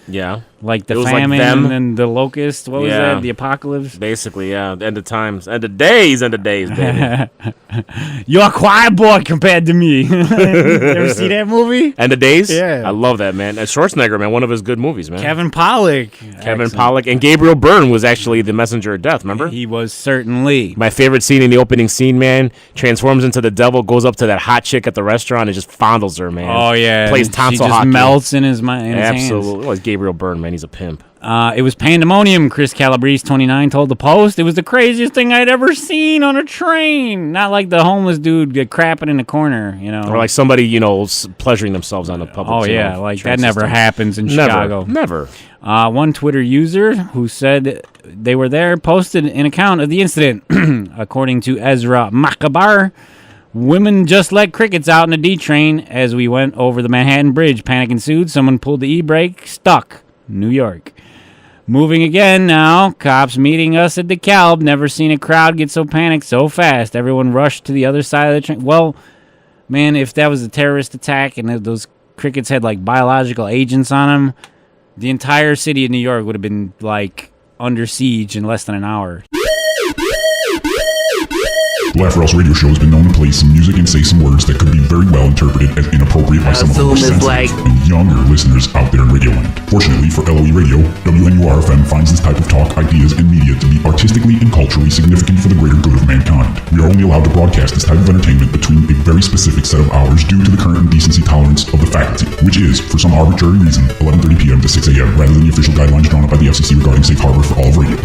Yeah. Like the famine and the locust. What was that? The apocalypse? Basically, yeah. End of times. End of days, baby. You're a quiet boy compared to me. You ever see that movie? End of Days? Yeah. I love that, man. And Schwarzenegger, man, one of his good movies, man. Kevin Pollak. And Gabriel Byrne was actually the messenger of death, remember? He was certainly. My favorite scene in the opening scene, man, transforms into the devil, goes up to that hot chick at the restaurant and just fondles her, man. Oh, yeah. Plays tonsil hockey. She just melts in his hands. Absolutely. It was Gabriel Byrne, man. He's a pimp. It was pandemonium, Chris Calabrese, 29, told the Post. It was the craziest thing I'd ever seen on a train. Not like the homeless dude crapping in the corner, you know. Or like somebody, pleasuring themselves on the public. Oh, yeah, like that never happens in Chicago. Never. One Twitter user who said they were there posted an account of the incident. According to Ezra Makabar, women just let crickets out in a D train as we went over the Manhattan Bridge. Panic ensued. Someone pulled the e-brake. Stuck. New York. Moving again now. Cops meeting us at DeKalb. Never seen a crowd get so panicked so fast. Everyone rushed to the other side of the train. Well, man, if that was a terrorist attack and those crickets had like biological agents on them, the entire city of New York would have been like under siege in less than an hour. The Laugh or Else radio show has been known to play some music and say some words that could be very well interpreted as inappropriate by some of the more sensitive and younger listeners out there in Radio Land. Fortunately for LOE Radio, WNUR-FM finds this type of talk, ideas, and media to be artistically and culturally significant for the greater good of mankind. We are only allowed to broadcast this type of entertainment between a very specific set of hours due to the current indecency tolerance of the faculty, which is, for some arbitrary reason, 11:30 p.m. to 6 a.m. rather than the official guidelines drawn up by the FCC regarding safe harbor for all of radio.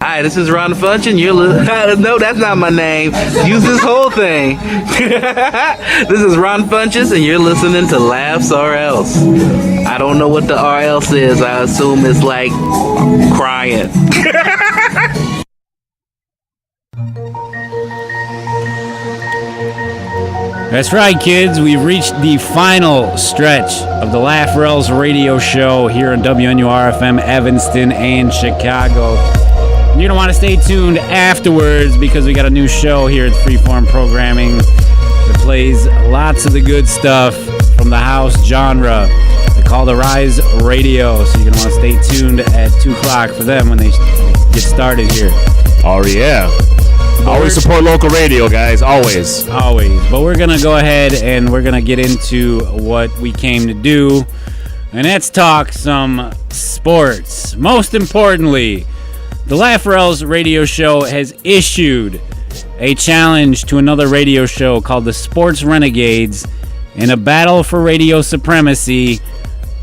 Hi, this is Ron Funch, and you're no, that's not my name. Use this whole thing. This is Ron Funches, and you're listening to Laughs or Else. I don't know what the or else is. I assume it's like crying. That's right, kids. We've reached the final stretch of the Laugh or Else radio show here on WNUR-FM, Evanston and Chicago. You're going to want to stay tuned afterwards because we got a new show here at Freeform Programming that plays lots of the good stuff from the house genre. They call the LOERadio, so you're going to want to stay tuned at 2 o'clock for them when they get started here. Oh, yeah. Always support local radio, guys. Always. But we're going to go ahead and we're going to get into what we came to do, and that's talk some sports. Most importantly, the Laugh or Else radio show has issued a challenge to another radio show called the Sports Renegades in a battle for radio supremacy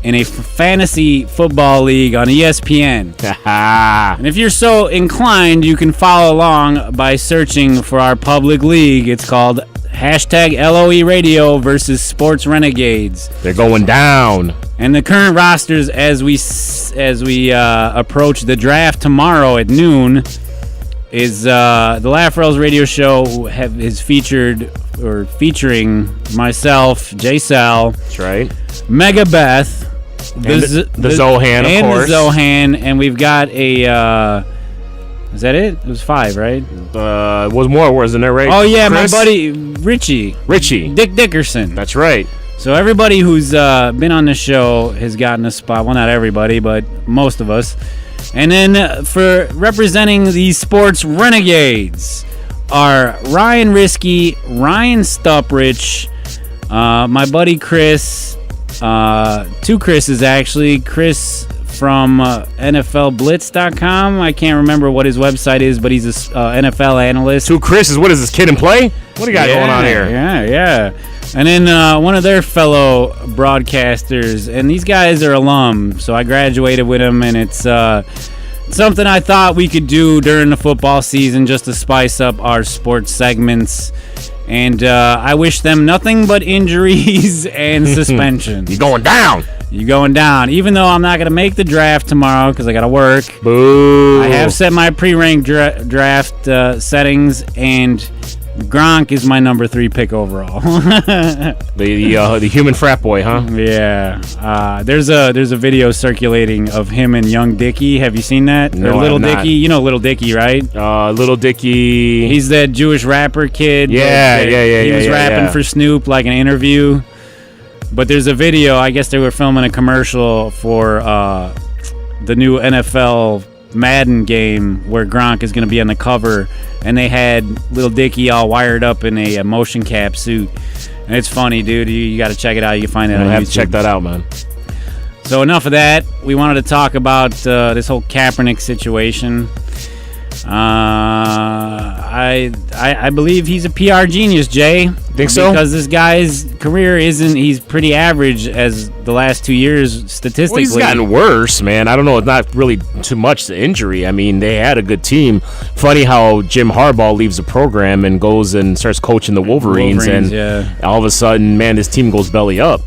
in a fantasy football league on ESPN. And if you're so inclined, you can follow along by searching for our public league. It's called #LOERadio versus Sports Renegades. They're going down. And the current rosters as we approach the draft tomorrow at noon is the Laugh or Else radio show is featuring myself, Jay Sal. That's right. Mega Beth. The Zohan, of course. And the Zohan, and we've got a... is that it? It was 5, right? It was more, wasn't it, right? Oh, yeah, Chris? my buddy Richie. Dick Dickerson. That's right. So everybody who's been on the show has gotten a spot. Well, not everybody, but most of us. And then for representing the sports renegades are Ryan Risky, Ryan Stuprich, my buddy Chris, two Chris's actually, Chris from NFLblitz.com. I can't remember what his website is, but he's a NFL analyst. Two Chris's, what is this, Kid and Play? What do you got going on here? Yeah. And then one of their fellow broadcasters, and these guys are alum, so I graduated with them, and it's something I thought we could do during the football season just to spice up our sports segments. And I wish them nothing but injuries and suspension. You're going down. You're going down. Even though I'm not going to make the draft tomorrow because I got to work. Boo. I have set my pre-ranked draft settings, and Gronk is my number 3 pick overall. the human frat boy, huh? Yeah. There's a video circulating of him and Young Dicky. Have you seen that? No, or Little I'm not. Dicky. You know Little Dicky, right? Little Dicky. He's that Jewish rapper kid. Yeah. He was rapping for Snoop, like an interview. But there's a video. I guess they were filming a commercial for the new NFL Madden game where Gronk is going to be on the cover, and they had Little Dicky all wired up in a motion cap suit, and it's funny, dude. You got to check it out. You can find it on YouTube. I have to check that out, man. So enough of that. We wanted to talk about this whole Kaepernick situation. I believe he's a PR genius, Jay. Think so? Because this guy's career he's pretty average as the last 2 years statistically. Well, he's gotten worse, man. I don't know. It's not really too much the injury. I mean, they had a good team. Funny how Jim Harbaugh leaves the program and goes and starts coaching the Wolverines and all of a sudden, man, this team goes belly up.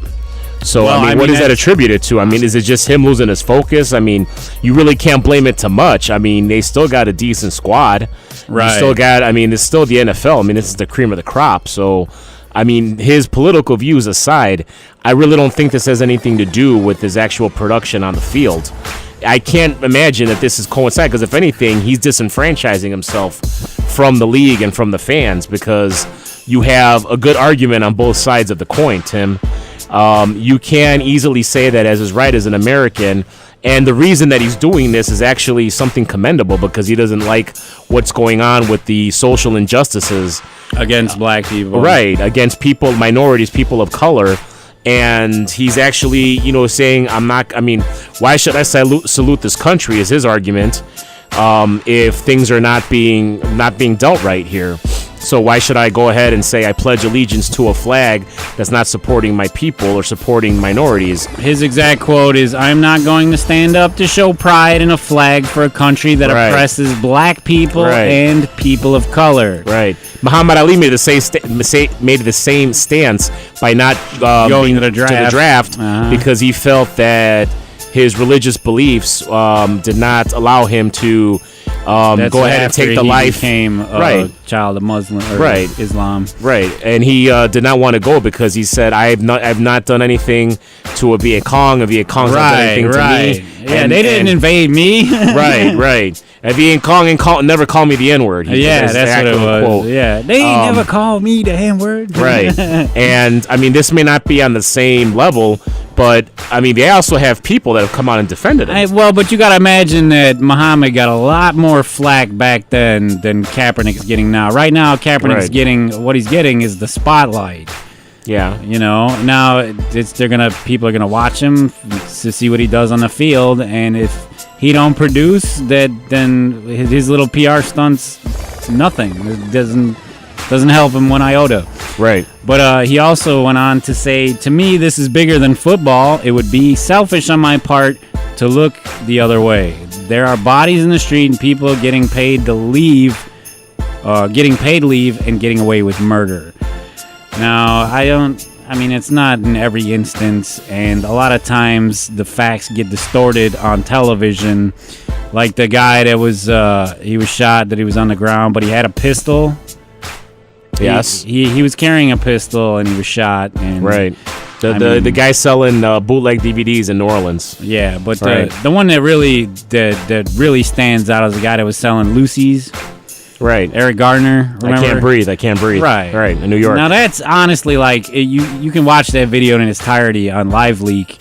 So, well, I mean, what is that attributed to? I mean, is it just him losing his focus? I mean, you really can't blame it too much. I mean, they still got a decent squad. Right. You still got, I mean, it's still the NFL. I mean, this is the cream of the crop. So, I mean, his political views aside, I really don't think this has anything to do with his actual production on the field. I can't imagine that this is coincide because, if anything, he's disenfranchising himself from the league and from the fans because you have a good argument on both sides of the coin, Tim. You can easily say that as his right as an American, and the reason that he's doing this is actually something commendable because he doesn't like what's going on with the social injustices against black people, right? Against people, minorities, people of color, and he's actually, saying, why should I salute this country? Is his argument if things are not being dealt right here? So why should I go ahead and say I pledge allegiance to a flag that's not supporting my people or supporting minorities? His exact quote is, "I'm not going to stand up to show pride in a flag for a country that oppresses black people and people of color." Right. Muhammad Ali made the same stance by not going to the draft because he felt that his religious beliefs did not allow him to go ahead and take the life. Became a child of Muslim or Islam. Right, and he did not want to go because he said, "I have not done anything to a Viet Cong. A Viet Cong's not done anything to me." Yeah, they didn't invade me. right. A Viet Cong never called me the N-word. That's what it was. Quote. Yeah, they ain't never called me the N-word. Right, and I mean, this may not be on the same level, but I mean, they also have people that have come out and defended him. But you got to imagine that Muhammad got a lot more flack back then than Kaepernick's getting now. Right now, Kaepernick's getting what he's getting is the spotlight. Yeah, now people are gonna watch him to see what he does on the field, and if he don't produce, then his little PR stunts, nothing. It doesn't help him one iota. Right. But he also went on to say, "To me, this is bigger than football. It would be selfish on my part to look the other way. There are bodies in the street and people getting paid leave and getting away with murder." Now, it's not in every instance, and a lot of times the facts get distorted on television. Like the guy that was, he was shot, that he was on the ground, but he had a pistol. Yes. He was carrying a pistol and he was shot. And right. The guy selling bootleg DVDs in New Orleans. Yeah, but the one that really stands out is the guy that was selling Lucy's. Right. Eric Gardner. Remember? I can't breathe. Right. In New York. Now that's honestly like you can watch that video in its entirety on Live Leak,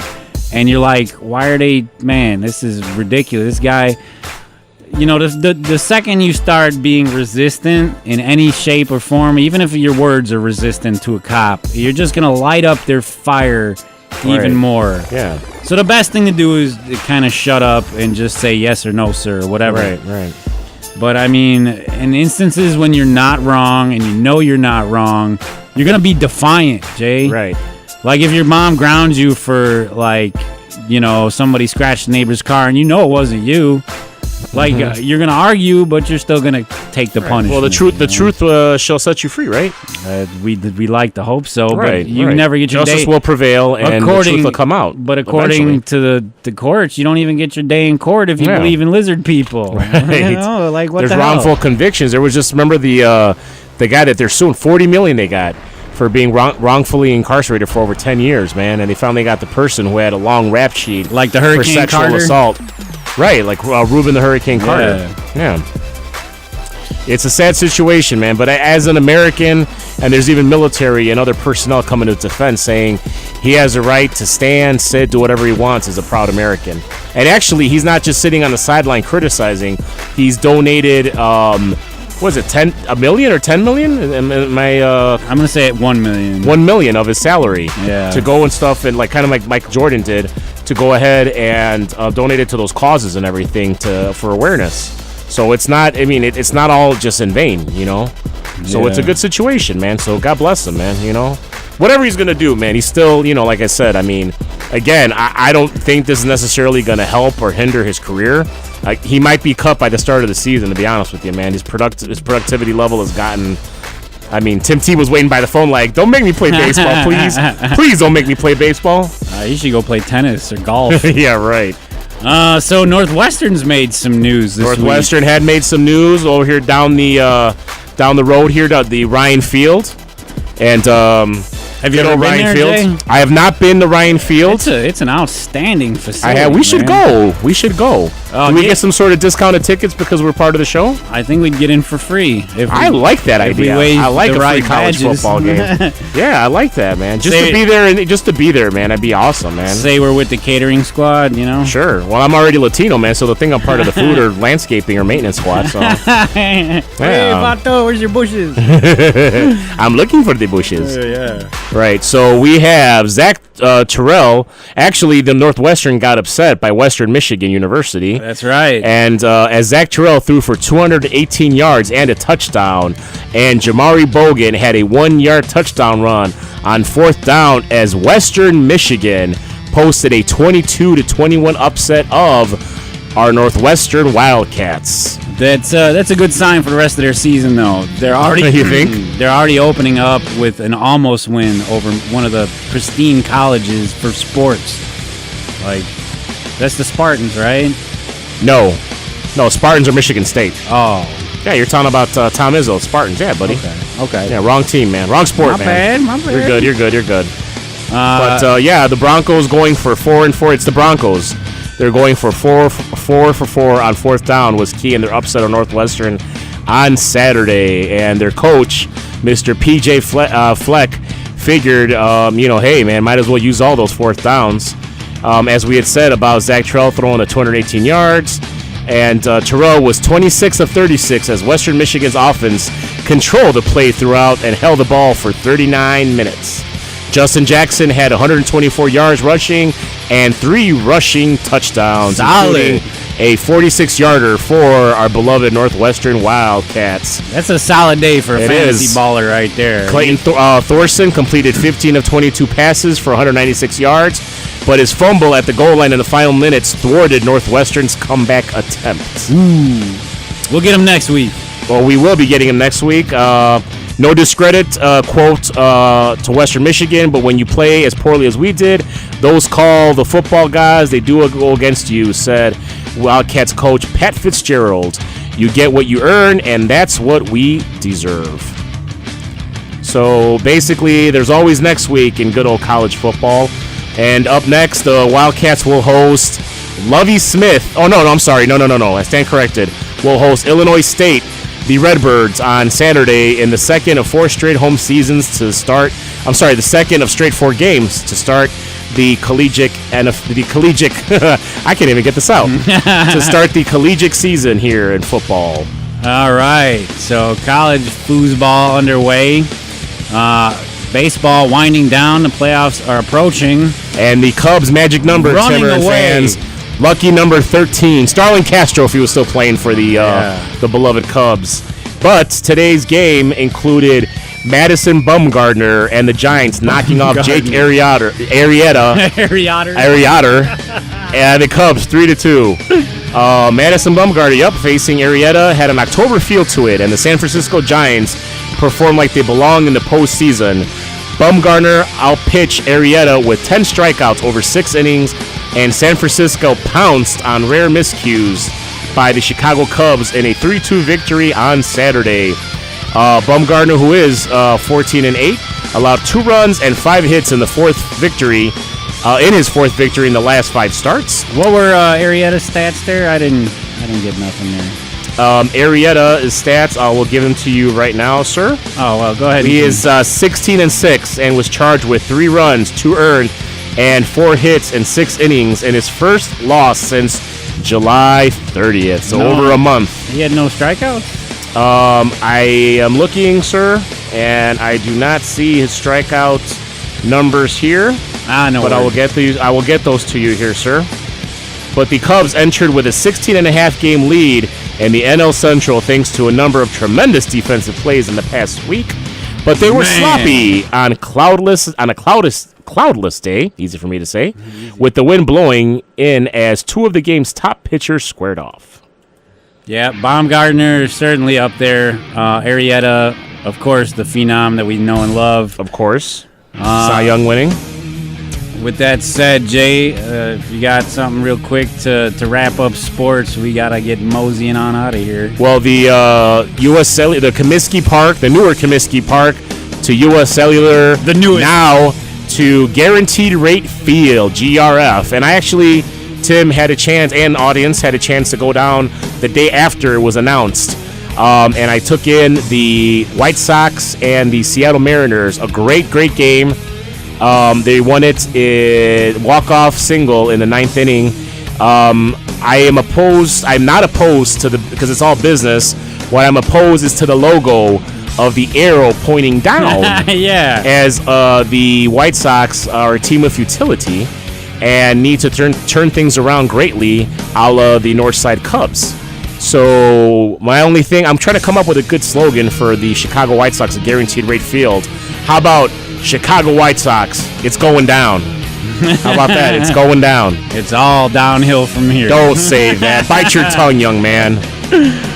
and you're like, why are they? Man, this is ridiculous. This guy. You know, the second you start being resistant in any shape or form, even if your words are resistant to a cop, you're just going to light up their fire even more. Yeah. So the best thing to do is to kind of shut up and just say yes or no, sir, or whatever. Right. But, I mean, in instances when you're not wrong and you know you're not wrong, you're going to be defiant, Jay. Right. Like if your mom grounds you for, like, you know, somebody scratched the neighbor's car and you know it wasn't you. Like you're gonna argue, but you're still gonna take the punishment. Well, the truth shall set you free, right? We like to hope so, right, but you never get your justice day. will prevail, and the truth will come out. But according to the courts, you don't even get your day in court if you believe in lizard people. Right. You know, like what There's the hell? wrongful convictions. There was just remember the guy that they're suing, $40 million they got for being wrongfully incarcerated for over 10 years, man, and they finally got the person who had a long rap sheet, like the Hurricane for sexual Carter? assault. Right, like Reuben the Hurricane Carter. Yeah. It's a sad situation, man, but as an American, and there's even military and other personnel coming to his defense saying he has a right to stand, sit, do whatever he wants as a proud American. And actually, he's not just sitting on the sideline criticizing. He's donated, what is it, $1 million or $10 million? I'm going to say $1 million. $1 million of his salary to go and stuff, and like kind of like Mike Jordan did, to go ahead and donate it to those causes and everything for awareness. So it's not, I mean, it's not all just in vain, you know? So it's a good situation, man. So God bless him, man, you know? Whatever he's going to do, man, he's still, you know, like I said, I mean, again, I don't think this is necessarily going to help or hinder his career. He might be cut by the start of the season, to be honest with you, man. His productivity level has gotten... I mean, Tim T was waiting by the phone like, don't make me play baseball, please. Please don't make me play baseball. You should go play tennis or golf. Yeah, right. So Northwestern's made some news this week. Northwestern had made some news over here down the road here to the Ryan Field. And have you ever been Ryan there, Field? Jay? I have not been to Ryan Field. It's an outstanding facility. We should go. We should go. Do we get some sort of discounted tickets because we're part of the show? I think we'd get in for free. I like that idea. I like a free college football game. Yeah, I like that, man. Just to be there, man. That'd be awesome, man. Say we're with the catering squad, you know? Sure. Well, I'm already Latino, man, so the thing I'm part of the food or landscaping or maintenance squad. So. Hey, Vato, where's your bushes? I'm looking for the bushes. Yeah. Right. So we have Zach Terrell. Actually, the Northwestern got upset by Western Michigan University. That's right. And as Zach Terrell threw for 218 yards and a touchdown, and Jamari Bogan had a 1-yard touchdown run on 4th down as Western Michigan posted a 22-21 upset of our Northwestern Wildcats. That's a good sign for the rest of their season, though. They're already you think? They're already opening up with an almost win over one of the pristine colleges for sports. Like, that's the Spartans, right? No, Spartans are Michigan State. Oh. Yeah, you're talking about Tom Izzo, Spartans. Yeah, buddy. Okay. Yeah, wrong team, man. Wrong sport, man. My bad. You're good. But, yeah, the Broncos going for 4-4. It's the Broncos. They're going for 4 for 4 on 4th down was key in their upset on Northwestern on Saturday. And their coach, Mr. P.J. Fleck, figured, hey, man, might as well use all those 4th downs. As we had said about Zach Terrell throwing the 218 yards. And Terrell was 26 of 36 as Western Michigan's offense controlled the play throughout and held the ball for 39 minutes. Justin Jackson had 124 yards rushing and 3 rushing touchdowns, including a 46-yarder for our beloved Northwestern Wildcats. That's a solid day for a fantasy baller right there. Clayton Thorson completed 15 of 22 passes for 196 yards, but his fumble at the goal line in the final minutes thwarted Northwestern's comeback attempt. We'll get him next week. Well, we will be getting him next week. No discredit, quote, to Western Michigan, but when you play as poorly as we did, those call the football guys, they do go against you, said Wildcats coach Pat Fitzgerald. You get what you earn, and that's what we deserve. So basically, there's always next week in good old college football. And up next, the Wildcats will host Lovie Smith. Oh, no, I'm sorry. No. I stand corrected. We'll host Illinois State the Redbirds on Saturday in the second of four straight home seasons to start. I'm sorry, the second of straight 4 games to start the collegiate I can't even get this out to start the collegiate season here in football. All right, so college foosball underway. Baseball winding down. The playoffs are approaching. And the Cubs' magic number, running Timmer and away. fans, lucky number 13. Starlin Castro, if he was still playing for the beloved Cubs. But today's game included Madison Bumgarner and the Giants knocking off Jake Arrieta and the Cubs 3-2. Madison Bumgarner facing Arrieta had an October feel to it, and the San Francisco Giants performed like they belong in the postseason. Bumgarner outpitched Arrieta with 10 strikeouts over 6 innings, and San Francisco pounced on rare miscues by the Chicago Cubs in a 3-2 victory on Saturday. Bumgarner, who is 14-8, allowed 2 runs and 5 hits in the fourth victory. In his fourth victory in the last 5 starts. What were Arrieta's stats there? I didn't get nothing there. Arrieta's stats, I will give them to you right now, sir. Oh, well, go ahead. He is 16-6 and was charged with 3 runs, 2 earned, and 4 hits in 6 innings in his first loss since July 30th, so over a month. He had no strikeouts? I am looking, sir, and I do not see his strikeout numbers here. No, but I will get those to you here, sir. But the Cubs entered with a 16.5 game lead in the NL Central thanks to a number of tremendous defensive plays in the past week. But they were sloppy on a cloudless day, easy for me to say, with the wind blowing in as 2 of the game's top pitchers squared off. Yeah, Baumgartner is certainly up there. Arrieta, of course, the phenom that we know and love. Of course. Cy Young winning. With that said, Jay, if you got something real quick to wrap up sports, we got to get moseying on out of here. Well, the the Comiskey Park, the newer Comiskey Park to U.S. Cellular, the newest now to Guaranteed Rate Field, GRF. And I actually, Tim, had a chance, and audience had a chance to go down the day after it was announced. And I took in the White Sox and the Seattle Mariners, a great game. They won it in walk-off single in the 9th inning. I'm not opposed to because it's all business. What I'm opposed is to the logo of the arrow pointing down. Yeah. As the White Sox are a team of futility and need to turn things around greatly, a la the Northside Cubs. So my only thing, I'm trying to come up with a good slogan for the Chicago White Sox at Guaranteed Rate Field. How about Chicago White Sox, it's going down? How about that? It's going down. It's all downhill from here. Don't say that. Bite your tongue, young man.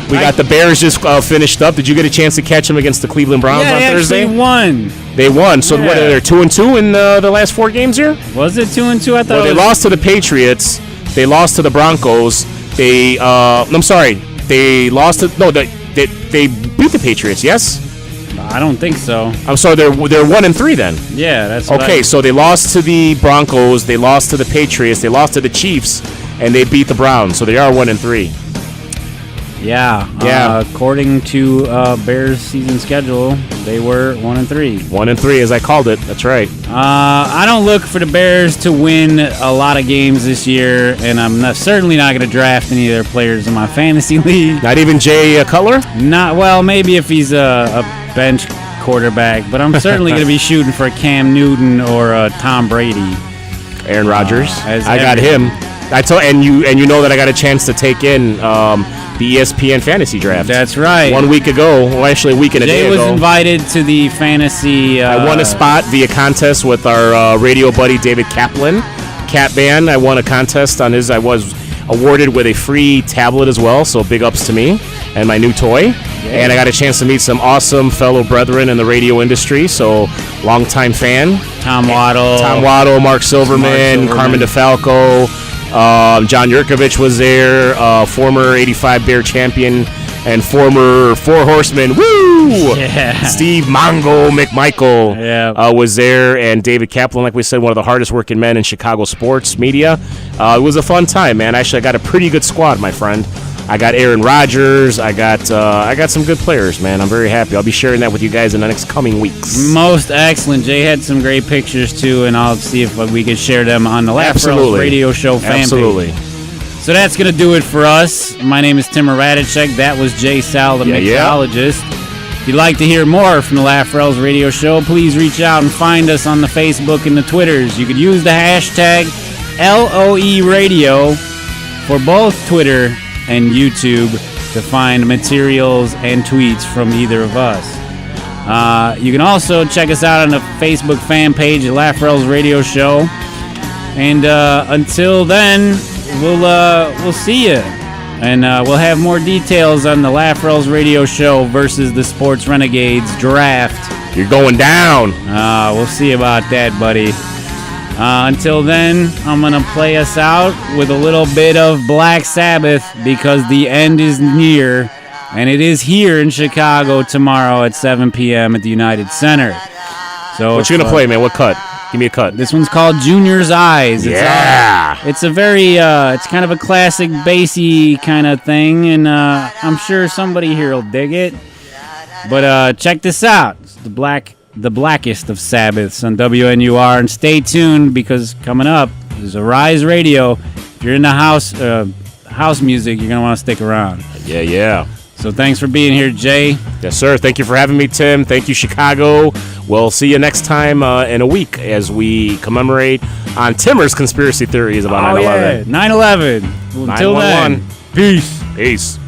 We got the Bears just finished up. Did you get a chance to catch them against the Cleveland Browns on Thursday? They won. They won. So what? They're 2-2 in the last 4 games here. Was it 2-2? I thought. Well, they lost to the Patriots. They lost to the Broncos. They They lost to they beat the Patriots. Yes. I don't think so. I'm sorry. They're 1-3 then. Yeah, that's okay. So they lost to the Broncos. They lost to the Patriots. They lost to the Chiefs, and they beat the Browns. So they are 1-3. Yeah. According to Bears' season schedule, they were 1-3. 1-3, as I called it. That's right. I don't look for the Bears to win a lot of games this year, and I'm certainly not going to draft any of their players in my fantasy league. Not even Jay Cutler? Maybe if he's a bench quarterback, but I'm certainly going to be shooting for Cam Newton or Tom Brady. Aaron Rodgers. I got him. And you know that I got a chance to take in the ESPN fantasy draft. That's right. 1 week ago. Well, actually a week and a day ago. Jay was invited to the fantasy. I won a spot via contest with our radio buddy David Kaplan. Catman. I won a contest on his. I was awarded with a free tablet as well, so big ups to me and my new toy. Yeah. And I got a chance to meet some awesome fellow brethren in the radio industry, so longtime fan. Tom Waddle, Mark Silverman, Carmen DeFalco. John Yurkovich was there, former 85 Bear champion and former Four Horsemen. Woo! Yeah. Steve Mongo McMichael was there, and David Kaplan, like we said, one of the hardest working men in Chicago sports media. It was a fun time, man. Actually, I got a pretty good squad, my friend. I got Aaron Rodgers. I got some good players, man. I'm very happy. I'll be sharing that with you guys in the next coming weeks. Most excellent. Jay had some great pictures too, and I'll see if we can share them on the Laugh Girls Radio Show fan Absolutely. page. So that's going to do it for us. My name is Tim Radicek. That was Jay Sal, the mixologist. If you'd like to hear more from the LOERadio Radio Show, please reach out and find us on the Facebook and the Twitters. You could use the hashtag LOERadio for both Twitter and YouTube to find materials and tweets from either of us. You can also check us out on the Facebook fan page, the LOERadio Radio Show. And until then, we'll see you. And we'll have more details on the LOERadio Radio Show versus the Sports Renegades draft. You're going down. We'll see about that, buddy. Until then, I'm going to play us out with a little bit of Black Sabbath because the end is near. And it is here in Chicago tomorrow at 7 p.m. at the United Center. So what you going to play, man? What cut? Give me a cut. This one's called Junior's Eyes. Yeah. It's a very, it's kind of a classic bassy kind of thing, and I'm sure somebody here will dig it. But check this out. It's the blackest of Sabbaths on WNUR, and stay tuned because coming up is Arise Radio. If you're into house music, you're going to want to stick around. Yeah. So thanks for being here, Jay. Yes, sir. Thank you for having me, Tim. Thank you, Chicago. We'll see you next time in a week as we commemorate on Timmer's conspiracy theories about 9/11. 9/11. Until then, peace.